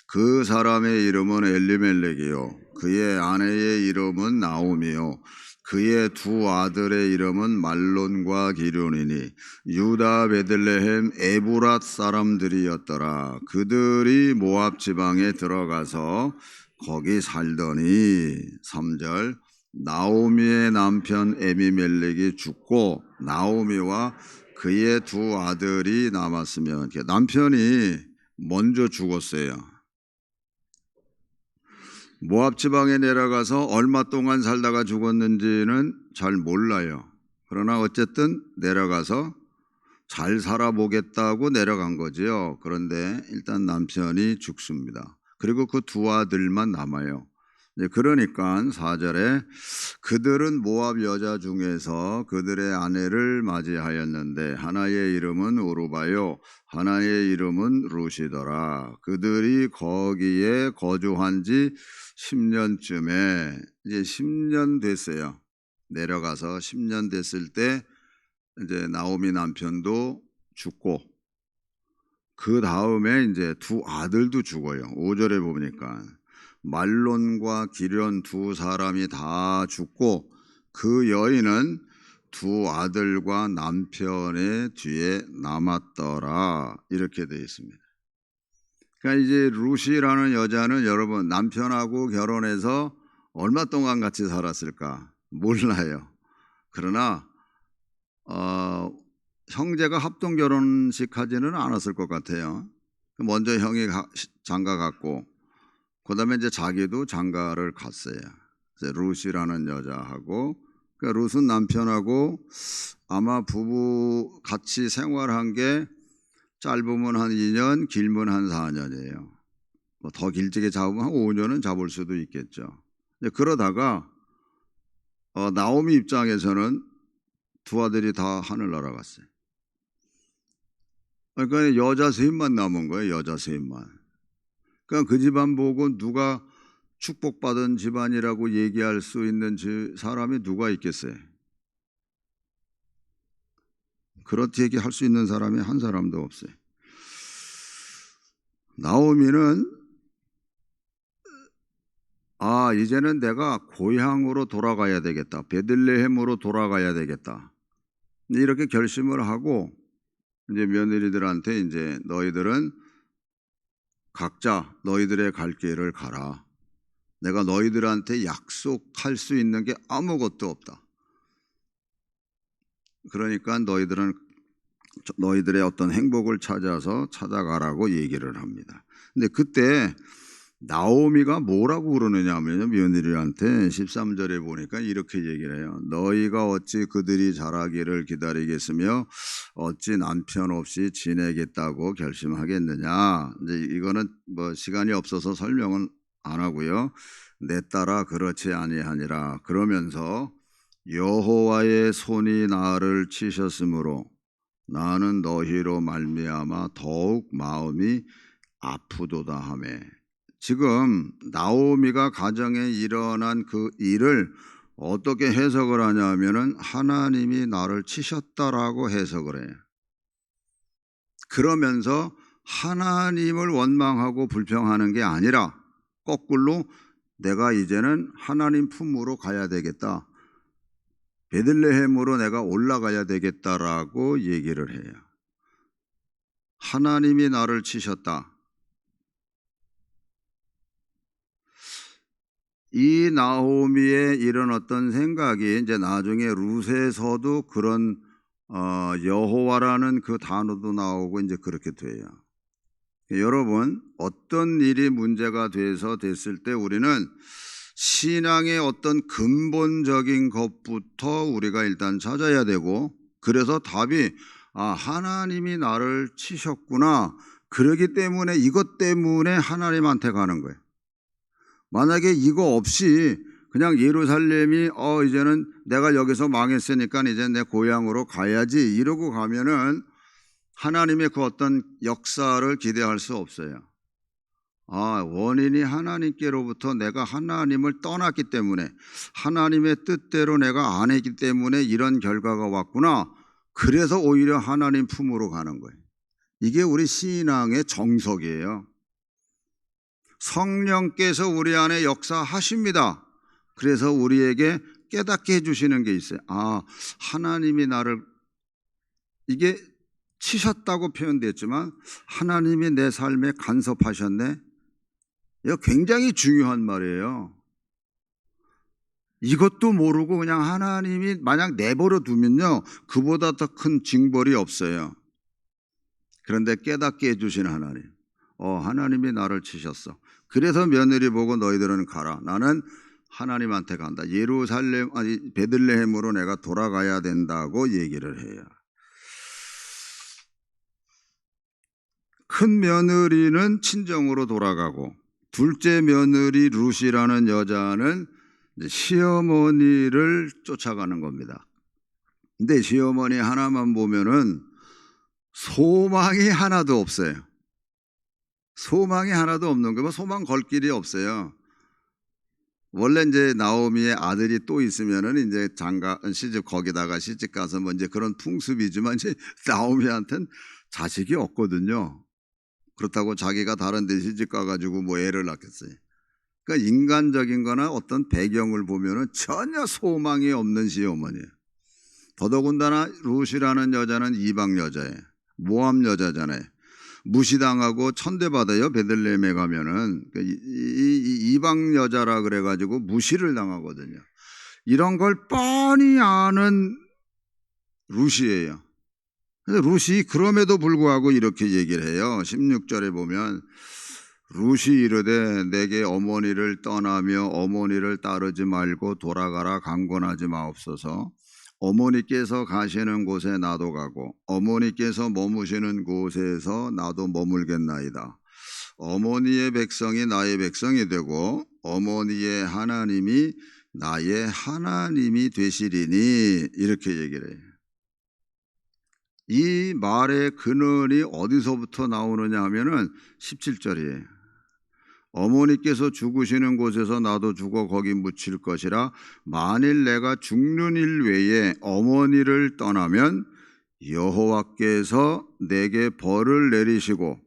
그 사람의 이름은 엘리멜렉이요 그의 아내의 이름은 나오미요 그의 두 아들의 이름은 말론과 기륜이니 유다 베들레헴 에브랏 사람들이었더라. 그들이 모압 지방에 들어가서 거기 살더니 3절 나오미의 남편 에비멜렉이 죽고 나오미와 그의 두 아들이 남았으면 남편이 먼저 죽었어요. 모압 지방에 내려가서 얼마 동안 살다가 죽었는지는 잘 몰라요. 그러나 어쨌든 내려가서 잘 살아보겠다고 내려간 거지요. 그런데 일단 남편이 죽습니다. 그리고 그 두 아들만 남아요. 그러니까 4절에 그들은 모압 여자 중에서 그들의 아내를 맞이하였는데 하나의 이름은 오르바요 하나의 이름은 룻이더라. 그들이 거기에 거주한 지 10년쯤에 이제 10년 됐어요. 내려가서 10년 됐을 때 이제 나오미 남편도 죽고 그 다음에 이제 두 아들도 죽어요. 5절에 보니까 말론과 기련 두 사람이 다 죽고 그 여인은 두 아들과 남편의 뒤에 남았더라. 이렇게 되어 있습니다. 그러니까 이제 룻이라는 여자는 여러분 남편하고 결혼해서 얼마 동안 같이 살았을까? 몰라요. 그러나 형제가 합동 결혼식 하지는 않았을 것 같아요. 먼저 형이 장가 갔고 그 다음에 이제 자기도 장가를 갔어요. 룻이라는 여자하고 그러니까 룻은 남편하고 아마 부부 같이 생활한 게 짧으면 한 2년, 길면 한 4년이에요. 뭐 더 길게 잡으면 한 5년은 잡을 수도 있겠죠. 그러다가 나오미 입장에서는 두 아들이 다 하늘 날아갔어요. 그러니까 여자 셋만 남은 거예요. 여자 셋만. 그러니까 그 집안 보고 누가 축복받은 집안이라고 얘기할 수 있는 사람이 누가 있겠어요? 그렇게 얘기할 수 있는 사람이 한 사람도 없어요. 나오미는 이제는 내가 고향으로 돌아가야 되겠다. 베들레헴으로 돌아가야 되겠다. 이렇게 결심을 하고 이제 며느리들한테 이제 너희들은 각자 너희들의 갈 길을 가라. 내가 너희들한테 약속할 수 있는 게 아무것도 없다. 그러니까 너희들의 어떤 행복을 찾아가라고 얘기를 합니다. 근데 그때 나오미가 뭐라고 그러느냐 하면 며느리한테 13절에 보니까 이렇게 얘기를 해요. 너희가 어찌 그들이 자라기를 기다리겠으며 어찌 남편 없이 지내겠다고 결심하겠느냐. 이제 이거는 뭐 시간이 없어서 설명은 안 하고요. 내 딸아 그렇지 아니하니라. 그러면서 여호와의 손이 나를 치셨으므로 나는 너희로 말미암아 더욱 마음이 아프도다 하매. 지금 나오미가 가정에 일어난 그 일을 어떻게 해석을 하냐 하면은 하나님이 나를 치셨다라고 해석을 해요. 그러면서 하나님을 원망하고 불평하는 게 아니라 거꾸로 내가 이제는 하나님 품으로 가야 되겠다. 베들레헴으로 내가 올라가야 되겠다라고 얘기를 해요. 하나님이 나를 치셨다. 이 나오미의 이런 어떤 생각이 이제 나중에 룻에서도 그런 여호와라는 그 단어도 나오고 이제 그렇게 돼요. 여러분, 어떤 일이 문제가 됐을 때 우리는 신앙의 어떤 근본적인 것부터 우리가 일단 찾아야 되고, 그래서 답이 하나님이 나를 치셨구나. 그러기 때문에 이것 때문에 하나님한테 가는 거예요. 만약에 이거 없이 그냥 예루살렘이 이제는 내가 여기서 망했으니까 이제 내 고향으로 가야지 이러고 가면은 하나님의 그 어떤 역사를 기대할 수 없어요. 원인이 하나님께로부터 내가 하나님을 떠났기 때문에, 하나님의 뜻대로 내가 안 했기 때문에 이런 결과가 왔구나. 그래서 오히려 하나님 품으로 가는 거예요. 이게 우리 신앙의 정석이에요. 성령께서 우리 안에 역사하십니다. 그래서 우리에게 깨닫게 해주시는 게 있어요. 하나님이 나를, 이게 치셨다고 표현됐지만 하나님이 내 삶에 간섭하셨네. 이거 굉장히 중요한 말이에요. 이것도 모르고 그냥 하나님이 만약 내버려 두면요, 그보다 더 큰 징벌이 없어요. 그런데 깨닫게 해주신 하나님, 하나님이 나를 치셨어. 그래서 며느리 보고 너희들은 가라. 나는 하나님한테 간다. 베들레헴으로 내가 돌아가야 된다고 얘기를 해요. 큰 며느리는 친정으로 돌아가고, 둘째 며느리 룻이라는 여자는 시어머니를 쫓아가는 겁니다. 근데 시어머니 하나만 보면은 소망이 하나도 없어요. 소망이 하나도 없는 거예요. 소망 걸 길이 없어요. 원래 이제 나오미의 아들이 또 있으면은 이제 거기다가 시집 가서 뭐 이제 그런 풍습이지만 이제 나오미한테는 자식이 없거든요. 그렇다고 자기가 다른 데 시집 가가지고 뭐 애를 낳겠어요. 그러니까 인간적인 거나 어떤 배경을 보면은 전혀 소망이 없는 시어머니예요. 더더군다나 룻이라는 여자는 이방 여자예요. 모압 여자잖아요. 무시당하고 천대받아요. 베들레헴에 가면은 이 이방 여자라 그래가지고 무시를 당하거든요. 이런 걸 뻔히 아는 룻이에요. 근데 룻이 그럼에도 불구하고 이렇게 얘기를 해요. 16절에 보면 룻이 이르되 내게 어머니를 떠나며 어머니를 따르지 말고 돌아가라 강권하지 마옵소서. 어머니께서 가시는 곳에 나도 가고 어머니께서 머무시는 곳에서 나도 머물겠나이다. 어머니의 백성이 나의 백성이 되고 어머니의 하나님이 나의 하나님이 되시리니, 이렇게 얘기를 해요. 이 말의 근원이 어디서부터 나오느냐 하면은 17절이에요. 어머니께서 죽으시는 곳에서 나도 죽어 거기 묻힐 것이라. 만일 내가 죽는 일 외에 어머니를 떠나면 여호와께서 내게 벌을 내리시고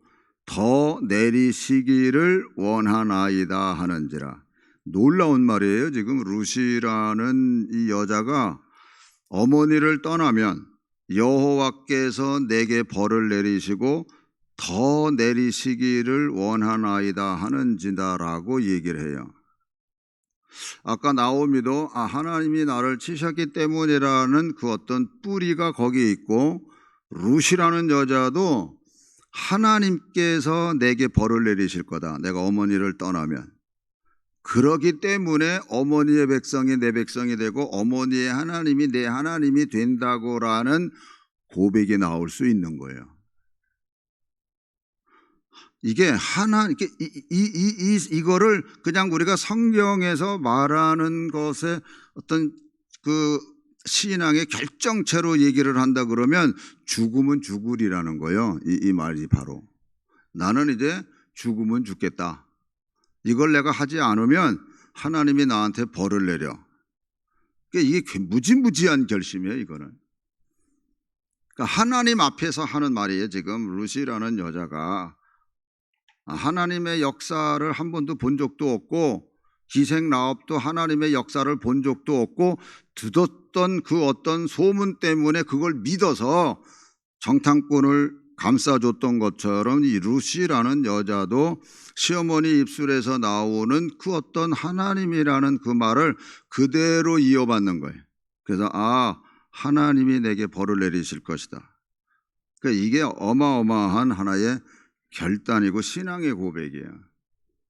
더 내리시기를 원하나이다 하는지라. 놀라운 말이에요. 지금 룻이라는 이 여자가 어머니를 떠나면 여호와께서 내게 벌을 내리시고 더 내리시기를 원하나이다 하는지다라고 얘기를 해요. 아까 나오미도 하나님이 나를 치셨기 때문이라는 그 어떤 뿌리가 거기에 있고, 룻이라는 여자도 하나님께서 내게 벌을 내리실 거다. 내가 어머니를 떠나면. 그러기 때문에 어머니의 백성이 내 백성이 되고 어머니의 하나님이 내 하나님이 된다고라는 고백이 나올 수 있는 거예요. 이게 이거를 그냥 우리가 성경에서 말하는 것에 어떤 그 신앙의 결정체로 얘기를 한다 그러면 죽으면 죽으리라는 거예요. 이 말이 바로. 나는 이제 죽으면 죽겠다. 이걸 내가 하지 않으면 하나님이 나한테 벌을 내려. 그러니까 이게 무지무지한 결심이에요, 이거는. 그러니까 하나님 앞에서 하는 말이에요. 지금 룻이라는 여자가 하나님의 역사를 한 번도 본 적도 없고 기생나업도 하나님의 역사를 본 적도 없고 듣었던 그 어떤 소문 때문에 그걸 믿어서 정탐꾼을 감싸줬던 것처럼 이 룻이라는 여자도 시어머니 입술에서 나오는 그 어떤 하나님이라는 그 말을 그대로 이어받는 거예요. 그래서 하나님이 내게 벌을 내리실 것이다. 그러니까 이게 어마어마한 하나의 결단이고 신앙의 고백이에요.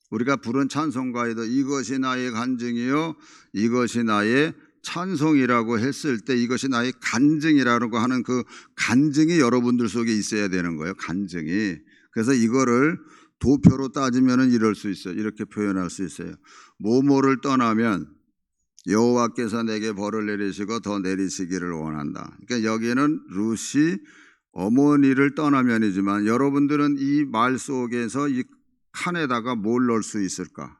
우리가 부른 찬송가에도 이것이 나의 간증이요 이것이 나의 찬송이라고 했을 때 이것이 나의 간증이라고 하는 그 간증이 여러분들 속에 있어야 되는 거예요. 간증이. 그래서 이거를 도표로 따지면 이럴 수 있어요. 이렇게 표현할 수 있어요. 모모를 떠나면 여호와께서 내게 벌을 내리시고 더 내리시기를 원한다. 그러니까 여기는 룻이 어머니를 떠나면이지만 여러분들은 이 말 속에서 이 칸에다가 뭘 넣을 수 있을까?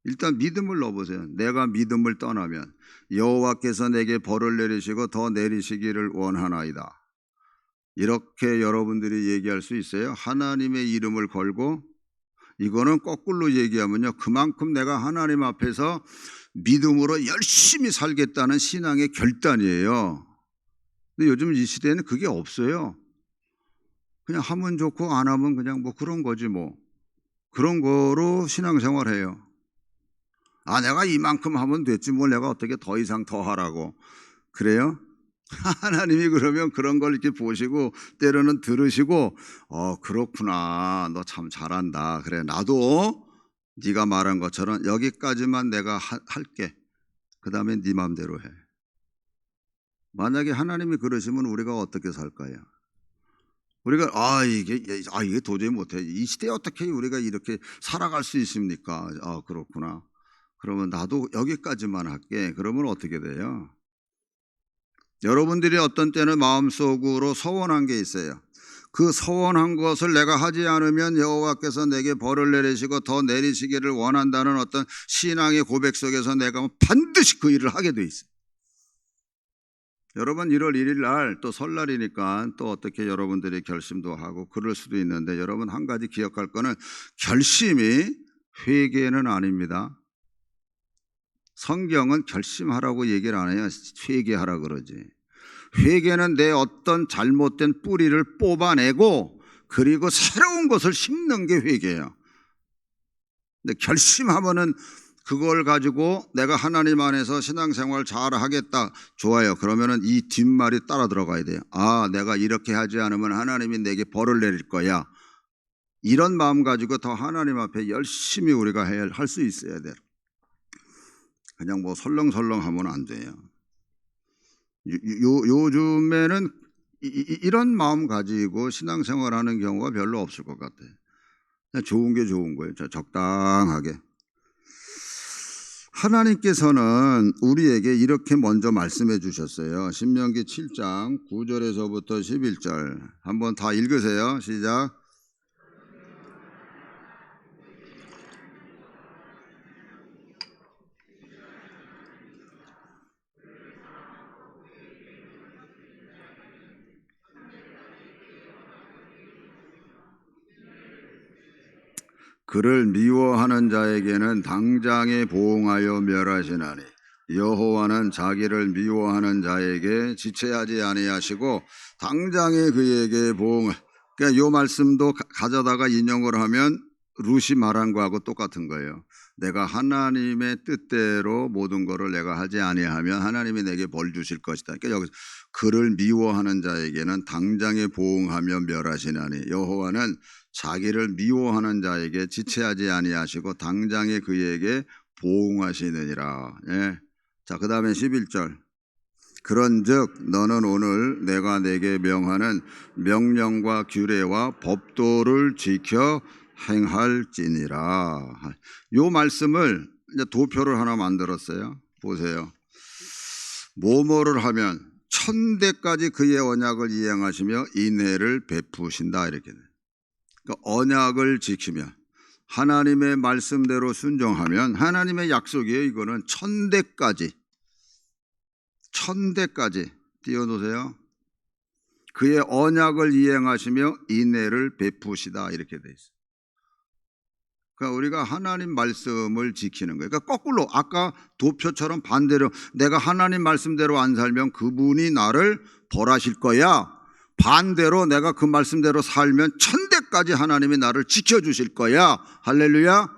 일단 믿음을 넣어보세요. 내가 믿음을 떠나면 여호와께서 내게 벌을 내리시고 더 내리시기를 원하나이다. 이렇게 여러분들이 얘기할 수 있어요. 하나님의 이름을 걸고, 이거는 거꾸로 얘기하면요, 그만큼 내가 하나님 앞에서 믿음으로 열심히 살겠다는 신앙의 결단이에요. 근데 요즘 이 시대에는 그게 없어요. 그냥 하면 좋고 안 하면 그냥 뭐 그런 거지 뭐. 그런 거로 신앙생활해요. 내가 이만큼 하면 됐지 뭘 내가 어떻게 더 이상 더 하라고. 그래요? 하나님이 그러면 그런 걸 이렇게 보시고 때로는 들으시고 그렇구나, 너 참 잘한다. 그래, 나도 네가 말한 것처럼 여기까지만 내가 할게. 그 다음에 네 마음대로 해. 만약에 하나님이 그러시면 우리가 어떻게 살까요? 우리가 이게 도저히 못해. 이 시대에 어떻게 우리가 이렇게 살아갈 수 있습니까? 그렇구나. 그러면 나도 여기까지만 할게. 그러면 어떻게 돼요? 여러분들이 어떤 때는 마음속으로 서원한 게 있어요. 그 서원한 것을 내가 하지 않으면 여호와께서 내게 벌을 내리시고 더 내리시기를 원한다는 어떤 신앙의 고백 속에서 내가 반드시 그 일을 하게 돼 있어요. 여러분 1월 1일 날 또 설날이니까 또 어떻게 여러분들이 결심도 하고 그럴 수도 있는데, 여러분 한 가지 기억할 거는 결심이 회개는 아닙니다. 성경은 결심하라고 얘기를 안 해요. 회개하라 그러지. 회개는 내 어떤 잘못된 뿌리를 뽑아내고 그리고 새로운 것을 심는 게 회개예요. 근데 결심하면은 그걸 가지고 내가 하나님 안에서 신앙생활 잘 하겠다. 좋아요. 그러면은 이 뒷말이 따라 들어가야 돼요. 내가 이렇게 하지 않으면 하나님이 내게 벌을 내릴 거야. 이런 마음 가지고 더 하나님 앞에 열심히 우리가 할 수 있어야 돼요. 그냥 뭐 설렁설렁 하면 안 돼요. 요즘에는 이런 마음 가지고 신앙생활 하는 경우가 별로 없을 것 같아요. 그냥 좋은 게 좋은 거예요. 적당하게. 하나님께서는 우리에게 이렇게 먼저 말씀해 주셨어요. 신명기 7장 9절에서부터 11절 한번 다 읽으세요. 시작. 그를 미워하는 자에게는 당장에 보응하여 멸하시나니 여호와는 자기를 미워하는 자에게 지체하지 아니하시고 당장에 그에게 보응을. 그러니까 이 말씀도 가져다가 인용을 하면 룻이 말한 거하고 똑같은 거예요. 내가 하나님의 뜻대로 모든 것을 내가 하지 아니하면 하나님이 내게 벌 주실 것이다. 그러니까 여기서 그를 미워하는 자에게는 당장에 보응하며 멸하시나니 여호와는 자기를 미워하는 자에게 지체하지 아니하시고 당장에 그에게 보응하시느니라. 예. 자, 그 다음에 11절. 그런즉 너는 오늘 내가 내게 명하는 명령과 규례와 법도를 지켜 행할지니라. 요 말씀을 이제 도표를 하나 만들었어요. 보세요. 뭐뭐를 하면 천대까지 그의 언약을 이행하시며 인애를 베푸신다 이렇게 돼. 그러니까 언약을 지키면 하나님의 말씀대로 순종하면 하나님의 약속이에요. 이거는 천대까지 띄워놓으세요. 그의 언약을 이행하시며 인애를 베푸시다 이렇게 돼 있어요. 그러니까 우리가 하나님 말씀을 지키는 거예요. 그러니까 거꾸로 아까 도표처럼 반대로 내가 하나님 말씀대로 안 살면 그분이 나를 벌하실 거야. 반대로 내가 그 말씀대로 살면 천대까지 하나님이 나를 지켜주실 거야. 할렐루야.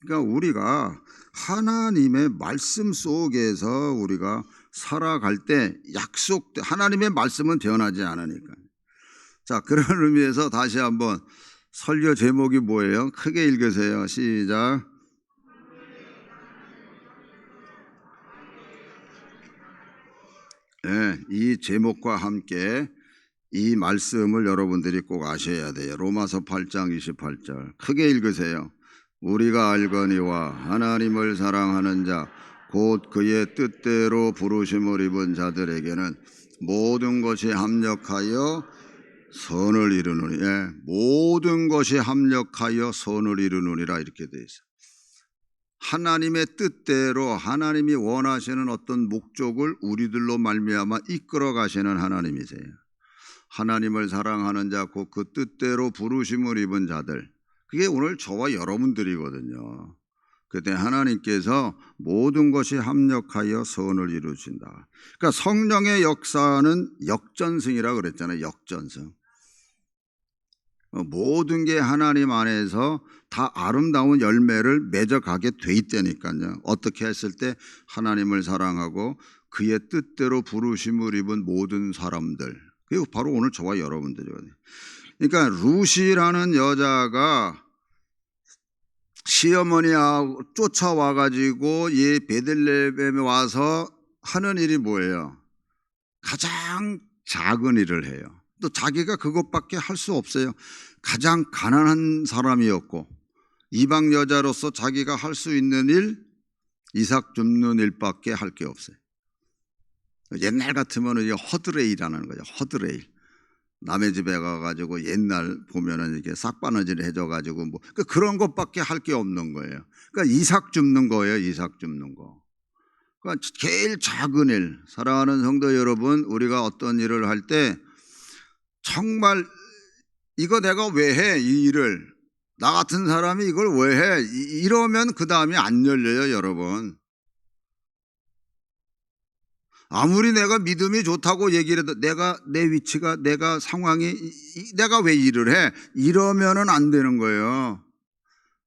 그러니까 우리가 하나님의 말씀 속에서 우리가 살아갈 때 하나님의 말씀은 변하지 않으니까. 자, 그런 의미에서 다시 한번 설교 제목이 뭐예요? 크게 읽으세요. 시작. 네, 이 제목과 함께 이 말씀을 여러분들이 꼭 아셔야 돼요. 로마서 8장 28절. 크게 읽으세요. 우리가 알거니와 하나님을 사랑하는 자 곧 그의 뜻대로 부르심을 입은 자들에게는 모든 것이 합력하여 선을 이루느니 모든 것이 합력하여 선을 이루느니라 이렇게 돼 있어요. 하나님의 뜻대로 하나님이 원하시는 어떤 목적을 우리들로 말미암아 이끌어 가시는 하나님이세요. 하나님을 사랑하는 자 곧 그 뜻대로 부르심을 입은 자들, 그게 오늘 저와 여러분들이거든요. 그때 하나님께서 모든 것이 합력하여 선을 이루신다. 그러니까 성령의 역사는 역전승이라고 그랬잖아요. 역전승. 모든 게 하나님 안에서 다 아름다운 열매를 맺어가게 돼 있다니까요. 어떻게 했을 때 하나님을 사랑하고 그의 뜻대로 부르심을 입은 모든 사람들, 그리고 바로 오늘 저와 여러분들이거든요. 그러니까 루시라는 여자가 시어머니하고 쫓아와가지고 이 베들레헴에 와서 하는 일이 뭐예요? 가장 작은 일을 해요. 또 자기가 그것밖에 할 수 없어요. 가장 가난한 사람이었고 이방 여자로서 자기가 할 수 있는 일, 이삭 줍는 일밖에 할 게 없어요. 옛날 같으면 이게 허드레일이라는 거죠. 허드레일. 남의 집에 가가지고 옛날 보면은 이렇게 싹바느질 해줘가지고 뭐 그런 것밖에 할 게 없는 거예요. 그러니까 이삭 줍는 거예요. 이삭 줍는 거. 그러니까 제일 작은 일. 사랑하는 성도 여러분, 우리가 어떤 일을 할 때 정말 이거 내가 왜 해? 이 일을. 나 같은 사람이 이걸 왜 해? 이러면 그 다음에 안 열려요, 여러분. 아무리 내가 믿음이 좋다고 얘기를 해도 내 위치가, 내가 상황이, 내가 왜 일을 해? 이러면은 안 되는 거예요.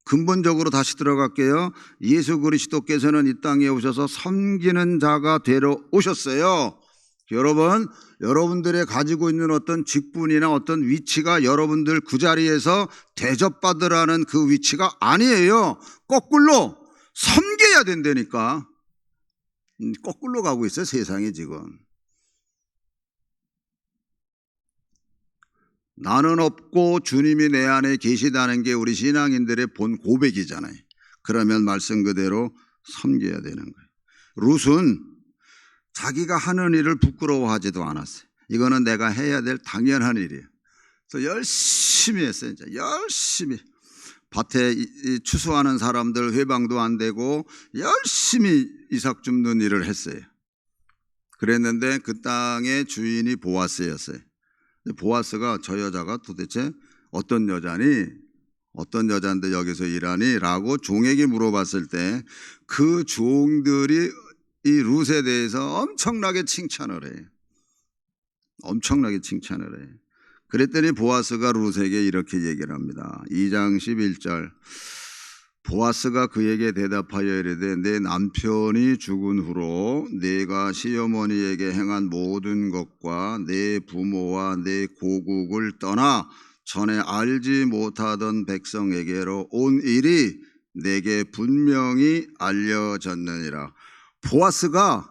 근본적으로 다시 들어갈게요. 예수 그리스도께서는 이 땅에 오셔서 섬기는 자가 되러 오셨어요. 여러분, 여러분들의 가지고 있는 어떤 직분이나 어떤 위치가 여러분들 그 자리에서 대접받으라는 그 위치가 아니에요. 거꾸로 섬겨야 된다니까. 거꾸로 가고 있어요, 세상이 지금. 나는 없고 주님이 내 안에 계시다는 게 우리 신앙인들의 본 고백이잖아요. 그러면 말씀 그대로 섬겨야 되는 거예요. 룻은 자기가 하는 일을 부끄러워하지도 않았어요. 이거는 내가 해야 될 당연한 일이에요. 그래서 열심히 했어요. 진짜 열심히. 밭에 추수하는 사람들 회방도 안 되고 열심히 이삭 줍는 일을 했어요. 그랬는데 그 땅의 주인이 보아스였어요. 보아스가 저 여자가 도대체 어떤 여자니? 어떤 여자인데 여기서 일하니? 라고 종에게 물어봤을 때 그 종들이 이 룻에 대해서 엄청나게 칭찬을 해요. 엄청나게 칭찬을 해요. 그랬더니 보아스가 룻에게 이렇게 얘기를 합니다. 2장 11절. 보아스가 그에게 대답하여 이르되 내 남편이 죽은 후로 내가 시어머니에게 행한 모든 것과 내 부모와 내 고국을 떠나 전에 알지 못하던 백성에게로 온 일이 내게 분명히 알려졌느니라. 보아스가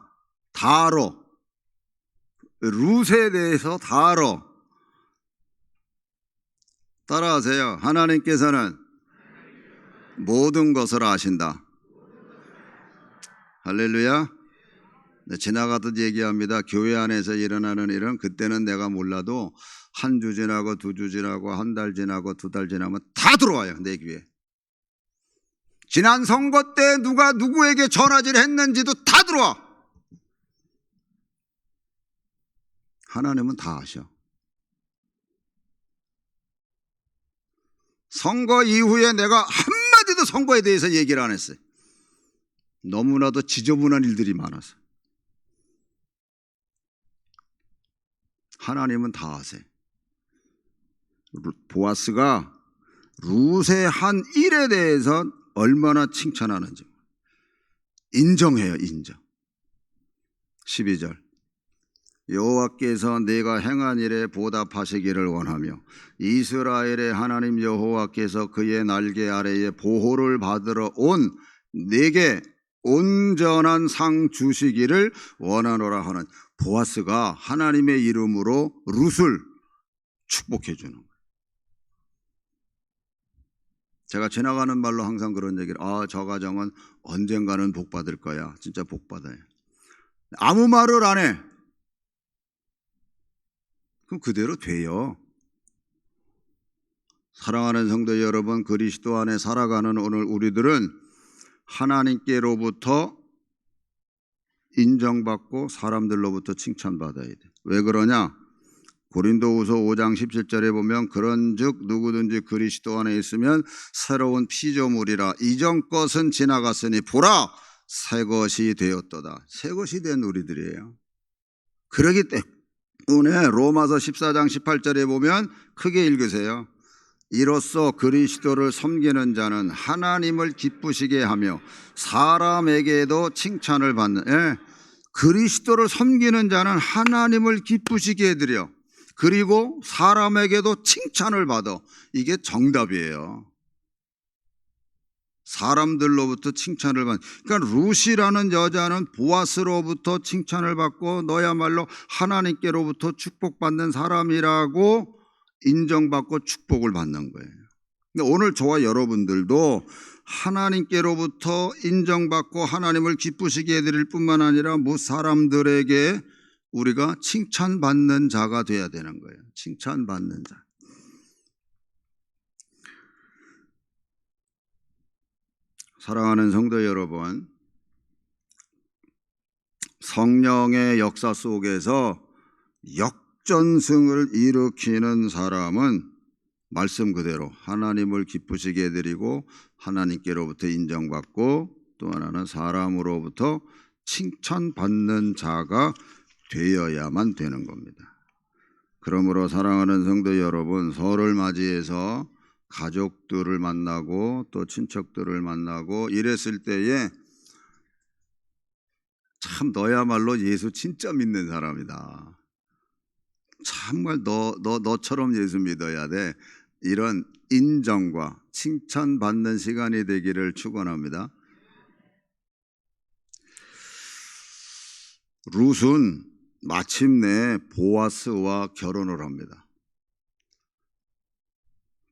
다 알아. 룻에 대해서 다 알아. 따라하세요. 하나님께서는 모든 것을 아신다. 할렐루야. 네, 지나가듯 얘기합니다. 교회 안에서 일어나는 일은 그때는 내가 몰라도 한 주 지나고 두 주 지나고 한 달 지나고 두 달 지나면 다 들어와요. 내 귀에. 지난 선거 때 누가 누구에게 전화질 했는지도 다 들어와. 하나님은 다 아셔. 선거 이후에 내가 한마디도 선거에 대해서 얘기를 안 했어요. 너무나도 지저분한 일들이 많아서. 하나님은 다 아세요. 보아스가 룻의 한 일에 대해서 얼마나 칭찬하는지 인정해요. 인정. 12절 여호와께서 내가 행한 일에 보답하시기를 원하며 이스라엘의 하나님 여호와께서 그의 날개 아래에 보호를 받으러 온 내게 온전한 상 주시기를 원하노라 하는 보아스가 하나님의 이름으로 룻을 축복해 주는 거예요. 제가 지나가는 말로 항상 그런 얘기를 저 가정은 언젠가는 복 받을 거야. 진짜 복 받아요. 아무 말을 안 해. 그럼 그대로 돼요. 사랑하는 성도 여러분, 그리스도 안에 살아가는 오늘 우리들은 하나님께로부터 인정받고 사람들로부터 칭찬받아야 돼. 왜 그러냐? 고린도후서 5장 17절에 보면 그런즉 누구든지 그리스도 안에 있으면 새로운 피조물이라 이전 것은 지나갔으니 보라 새 것이 되었도다. 새 것이 된 우리들이에요. 그러기 때문에 로마서 14장 18절에 보면 크게 읽으세요. 이로써 그리스도를 섬기는 자는 하나님을 기쁘시게 하며 사람에게도 칭찬을 받는 그리스도를 섬기는 자는 하나님을 기쁘시게 해드려. 그리고 사람에게도 칭찬을 받아. 이게 정답이에요. 사람들로부터 칭찬을 받는. 그러니까 룻이라는 여자는 보아스로부터 칭찬을 받고 너야말로 하나님께로부터 축복받는 사람이라고 인정받고 축복을 받는 거예요. 근데 오늘 저와 여러분들도 하나님께로부터 인정받고 하나님을 기쁘시게 해드릴 뿐만 아니라 사람들에게 우리가 칭찬받는 자가 돼야 되는 거예요. 칭찬받는 자. 사랑하는 성도 여러분, 성령의 역사 속에서 역전승을 일으키는 사람은 말씀 그대로 하나님을 기쁘시게 해드리고 하나님께로부터 인정받고 또 하나는 사람으로부터 칭찬받는 자가 되어야만 되는 겁니다. 그러므로 사랑하는 성도 여러분, 설을 맞이해서 가족들을 만나고 또 친척들을 만나고 이랬을 때에 참 너야말로 예수 진짜 믿는 사람이다. 정말 너처럼 예수 믿어야 돼. 이런 인정과 칭찬받는 시간이 되기를 축원합니다. 룻은 마침내 보아스와 결혼을 합니다.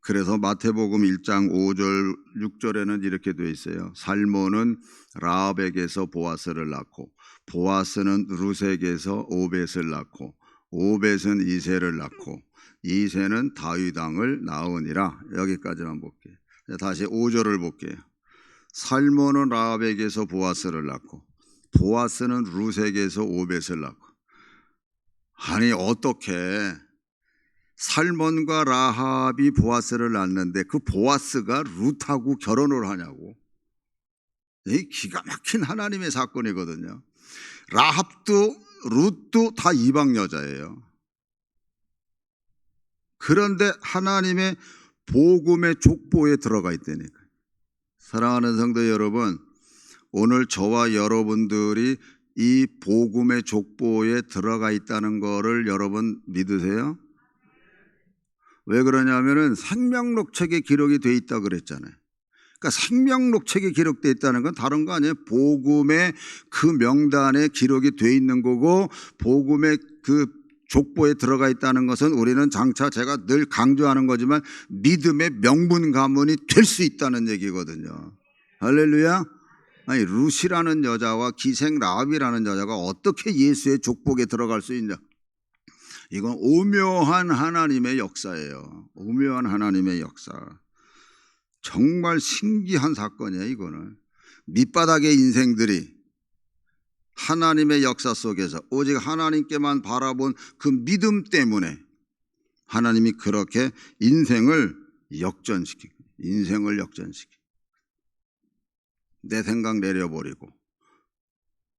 그래서 마태복음 1장 5절 6절에는 이렇게 되어 있어요. 살몬은 라합에게서 보아스를 낳고 보아스는 룻에게서 오벳을 낳고 오벳은 이새를 낳고 이새는 다윗 왕을 낳으니라. 여기까지만 볼게요. 다시 5절을 볼게요. 살몬은 라합에게서 보아스를 낳고 보아스는 룻에게서 오벳을 낳고. 아니 어떻게 살몬과 라합이 보아스를 낳는데 그 보아스가 룻하고 결혼을 하냐고. 이 기가 막힌 하나님의 사건이거든요. 라합도 룻도 다 이방 여자예요. 그런데 하나님의 복음의 족보에 들어가 있다니까요. 사랑하는 성도 여러분, 오늘 저와 여러분들이 이 복음의 족보에 들어가 있다는 거를 여러분 믿으세요? 왜 그러냐면은 생명록 책에 기록이 돼 있다 그랬잖아요. 그러니까 생명록 책에 기록돼 있다는 건 다른 거 아니에요. 복음의 그 명단에 기록이 돼 있는 거고, 복음의 그 족보에 들어가 있다는 것은 우리는 장차 제가 늘 강조하는 거지만 믿음의 명분 가문이 될 수 있다는 얘기거든요. 할렐루야. 아니, 루시라는 여자와 기생 라합이라는 여자가 어떻게 예수의 족복에 들어갈 수 있냐? 이건 오묘한 하나님의 역사예요. 오묘한 하나님의 역사. 정말 신기한 사건이에요. 이거는 밑바닥의 인생들이 하나님의 역사 속에서 오직 하나님께만 바라본 그 믿음 때문에 하나님이 그렇게 인생을 역전시키고, 내 생각 내려버리고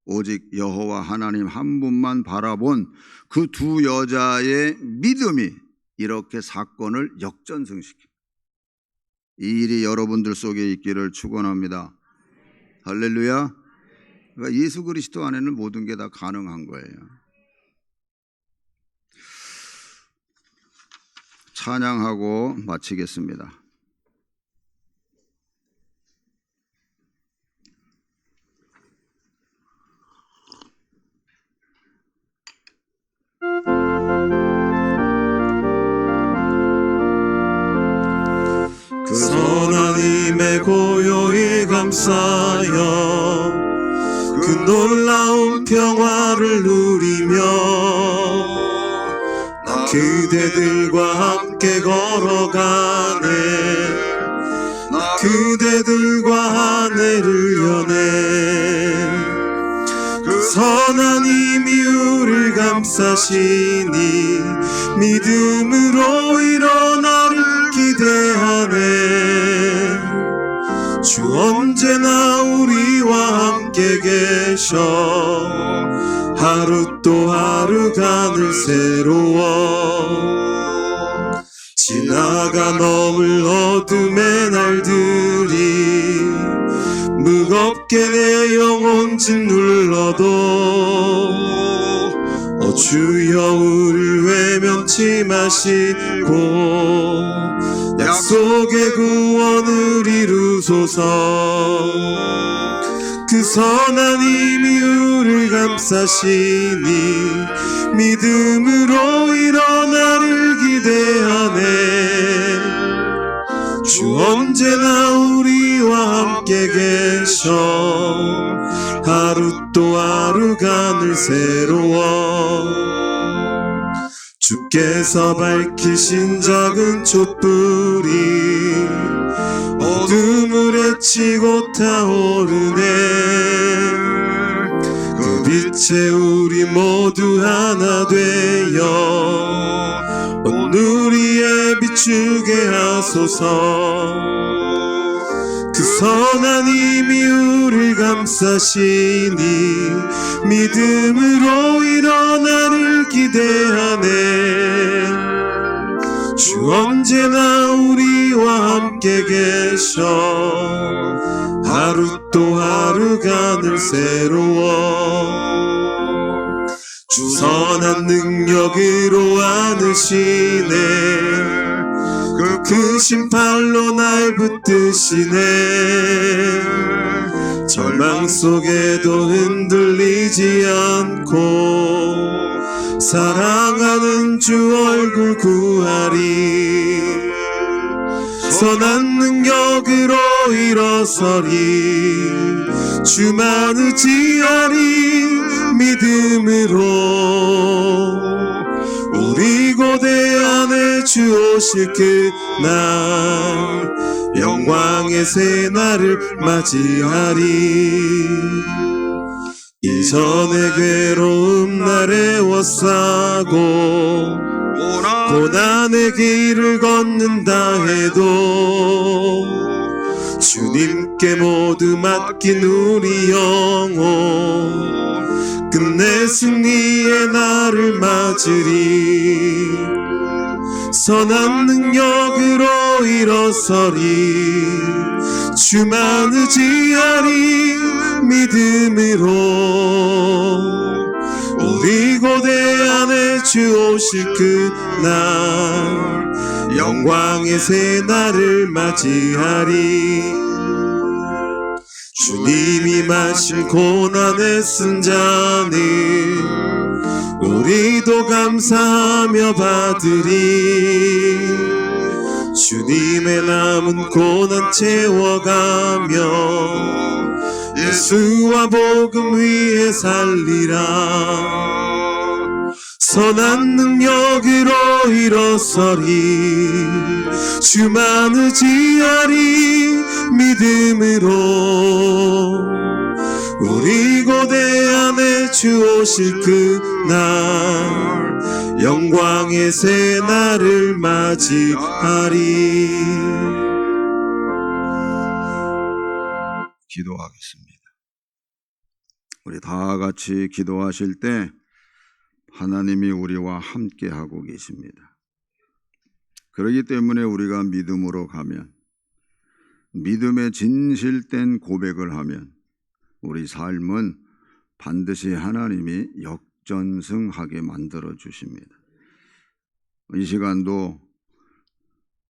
오직 여호와 하나님 한 분만 바라본 그 두 여자의 믿음이 이렇게 사건을 역전승시킵니다. 이 일이 여러분들 속에 있기를 축원합니다. 할렐루야. 그러니까 예수 그리스도 안에는 모든 게 다 가능한 거예요. 찬양하고 마치겠습니다. 그 선한 힘에 고요히 감싸여 그 놀라운 평화를 누리며 나 그대들과 함께 걸어가네. 나 그대들과 하늘을 여네. 그 선한 힘이 우리를 감싸시니 믿음으로 일어나를 기대하네. 주 언제나 우리와 함께 계셔 하루 또 하루가 늘 새로워. 지나가 넘을 어둠의 날들이 무겁게 내 영혼 짓눌러도 주여 우릴 외면치 마시고 약속의 구원을 이루소서. 그 선한 힘이 우릴 감싸시니 믿음으로 일어나를 기대하네. 주 언제나 우리와 함께 계셔 하루 또 하루가 늘 새로워. 주께서 밝히신 작은 촛불이 어둠을 헤치고 타오르네. 그 빛에 우리 모두 하나 되어 오늘 위에 비추게 하소서. 그 선한 힘이 우릴 감싸시니 믿음으로 일어나를 기대하네. 주 언제나 우리와 함께 계셔 하루 또 하루가 늘 새로워. 주 선한 능력으로 안으시네. 그 크신 팔로 날 붙드시네. 절망 속에도 흔들리지 않고 사랑하는 주 얼굴 구하리. 선한 능력으로 일어서리. 주만 의지하리. 믿음으로 우리 고대 안에 주 오실 그날 영광의 새날을 맞이하리. 이전의 괴로움 날에 워싸고 고난의 길을 걷는다 해도 주님께 모두 맡긴 우리 영혼 끝내 승리의 날을 맞으리. 선한 능력으로 일어서리 주만 의지하리 믿음으로 우리 고대 안에 주 오실 그날 영광의 새날을 맞이하리 주님이 마실 고난의 승자는 우리도 감사하며 받으리 주님의 남은 고난 채워가며 예수와 복음 위에 살리라 선한 능력으로 일어서리 주만 의지하리 믿음으로 우리 고대 안에 주 오실 그날 영광의 새날을 맞이하리 기도하겠습니다. 우리 다 같이 기도하실 때 하나님이 우리와 함께 하고 계십니다. 그렇기 때문에 우리가 믿음으로 가면 믿음의 진실된 고백을 하면 우리 삶은 반드시 하나님이 역전승하게 만들어 주십니다. 이 시간도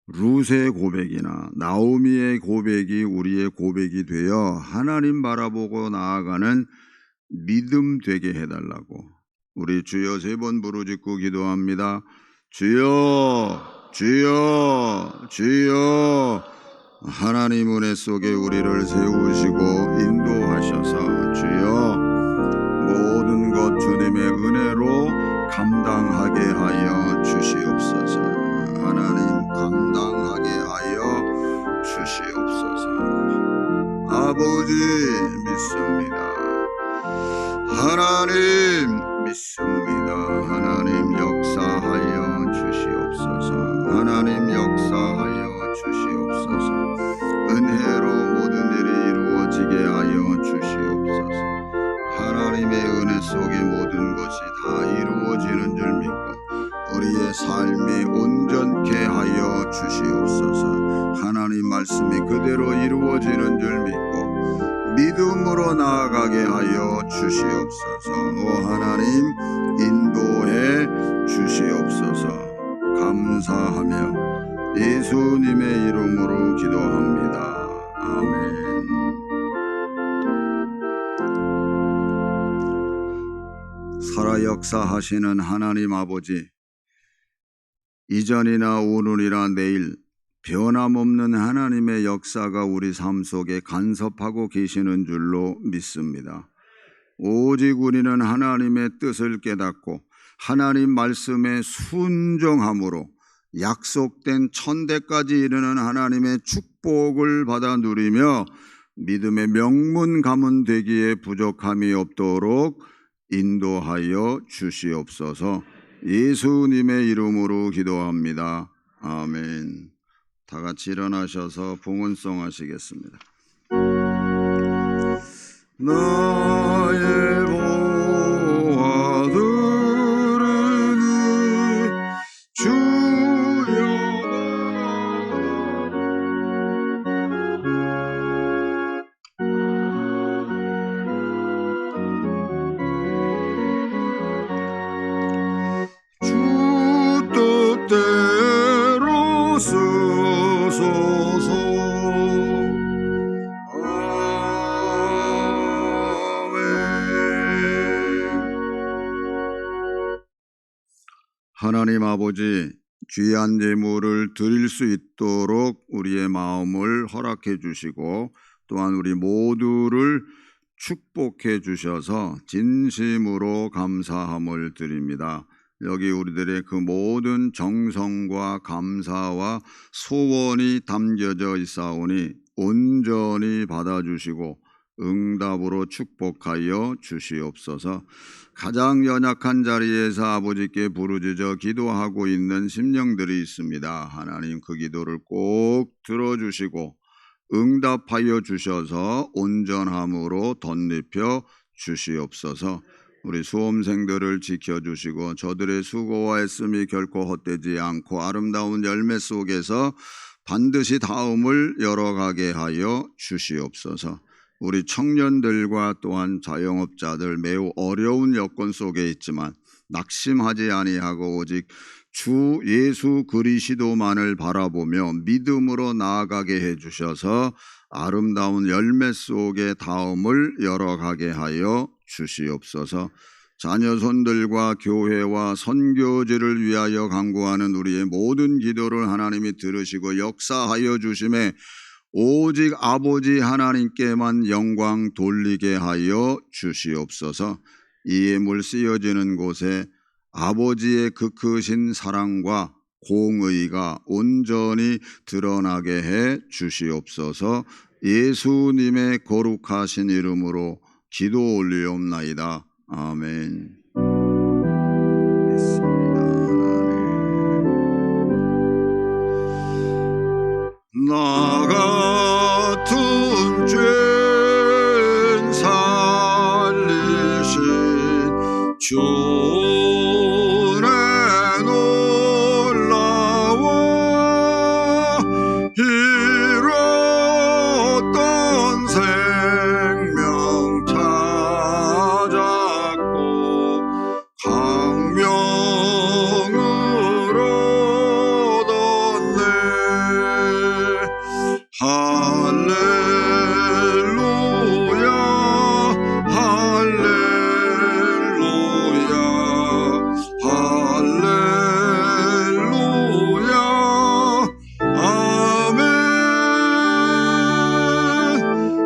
룻의 고백이나 나오미의 고백이 우리의 고백이 되어 하나님 바라보고 나아가는 믿음 되게 해달라고 우리 주여 3번 부르짖고 기도합니다. 주여 주여 주여 하나님 은혜 속에 우리를 세우시고 인도하셔서 주여 모든 것 주님의 은혜로 감당하게 하여 주시옵소서. 하나님 감당하게 하여 주시옵소서. 아버지 믿습니다. 하나님 믿습니다. 하나님 역사하여 주시옵소서. 하나님 역사하여 주시옵소서. 은혜로 모든 일이 이루어지게 하여 주시옵소서. 하나님의 은혜 속에 모든 것이 다 이루어지는 줄 믿고 우리의 삶이 온전케 하여 주시옵소서. 하나님 말씀이 그대로 이루어지는 줄 믿고 믿음으로 나아가게 하여 주시옵소서. 오 하나님 인도해 주시옵소서. 감사하며 예수님의 이름으로 기도합니다. 아멘. 살아 역사하시는 하나님 아버지, 이전이나 오늘이나 내일 변함없는 하나님의 역사가 우리 삶 속에 간섭하고 계시는 줄로 믿습니다. 오직 우리는 하나님의 뜻을 깨닫고 하나님 말씀에 순종함으로 약속된 천대까지 이르는 하나님의 축복을 받아 누리며 믿음의 명문 가문 되기에 부족함이 없도록 인도하여 주시옵소서. 예수님의 이름으로 기도합니다. 아멘. 다 같이 일어나셔서 봉헌송 하시겠습니다. 나의 보아 들으니 주여 주 뜻대로 쓰소서. 하나님 아버지, 귀한 제물을 드릴 수 있도록 우리의 마음을 허락해 주시고 또한 우리 모두를 축복해 주셔서 진심으로 감사함을 드립니다. 여기 우리들의 그 모든 정성과 감사와 소원이 담겨져 있사오니 온전히 받아주시고 응답으로 축복하여 주시옵소서. 가장 연약한 자리에서 아버지께 부르짖어 기도하고 있는 심령들이 있습니다. 하나님 그 기도를 꼭 들어주시고 응답하여 주셔서 온전함으로 덧입혀 주시옵소서. 우리 수험생들을 지켜주시고 저들의 수고와 애씀이 결코 헛되지 않고 아름다운 열매 속에서 반드시 다음을 열어가게 하여 주시옵소서. 우리 청년들과 또한 자영업자들 매우 어려운 여건 속에 있지만 낙심하지 아니하고 오직 주 예수 그리스도만을 바라보며 믿음으로 나아가게 해주셔서 아름다운 열매 속에 다음을 열어가게 하여 주시옵소서. 자녀손들과 교회와 선교지를 위하여 간구하는 우리의 모든 기도를 하나님이 들으시고 역사하여 주심에 오직 아버지 하나님께만 영광 돌리게 하여 주시옵소서. 이 예물 쓰여지는 곳에 아버지의 그 크신 사랑과 공의가 온전히 드러나게 해 주시옵소서. 예수님의 거룩하신 이름으로 기도 올리옵나이다. 아멘. 나 같은 죄인 살리신 주의 놀라워 잃었던 생명 찾았고 강명을 얻었네. 할렐루야 할렐루야 할렐루야 아멘.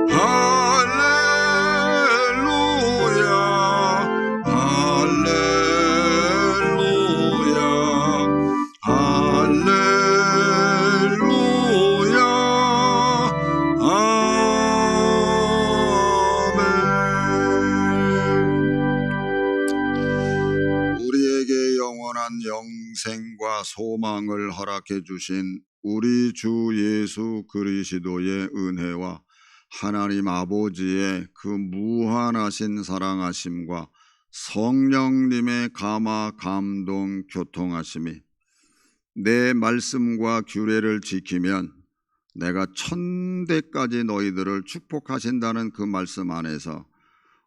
할렐루야 할렐루야 할렐루야 아멘. 우리에게 영원한 영생과 소망을 허락해 주신 우리 주 예수 그리스도의 은혜와 하나님 아버지의 그 무한하신 사랑하심과 성령님의 감화 감동 교통하심이 내 말씀과 규례를 지키면 내가 천대까지 너희들을 축복하신다는 그 말씀 안에서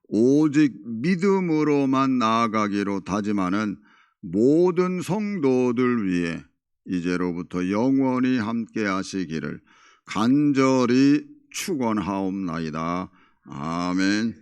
오직 믿음으로만 나아가기로 다짐하는 모든 성도들 위해 이제로부터 영원히 함께 하시기를 간절히 축원하옵나이다. 아멘.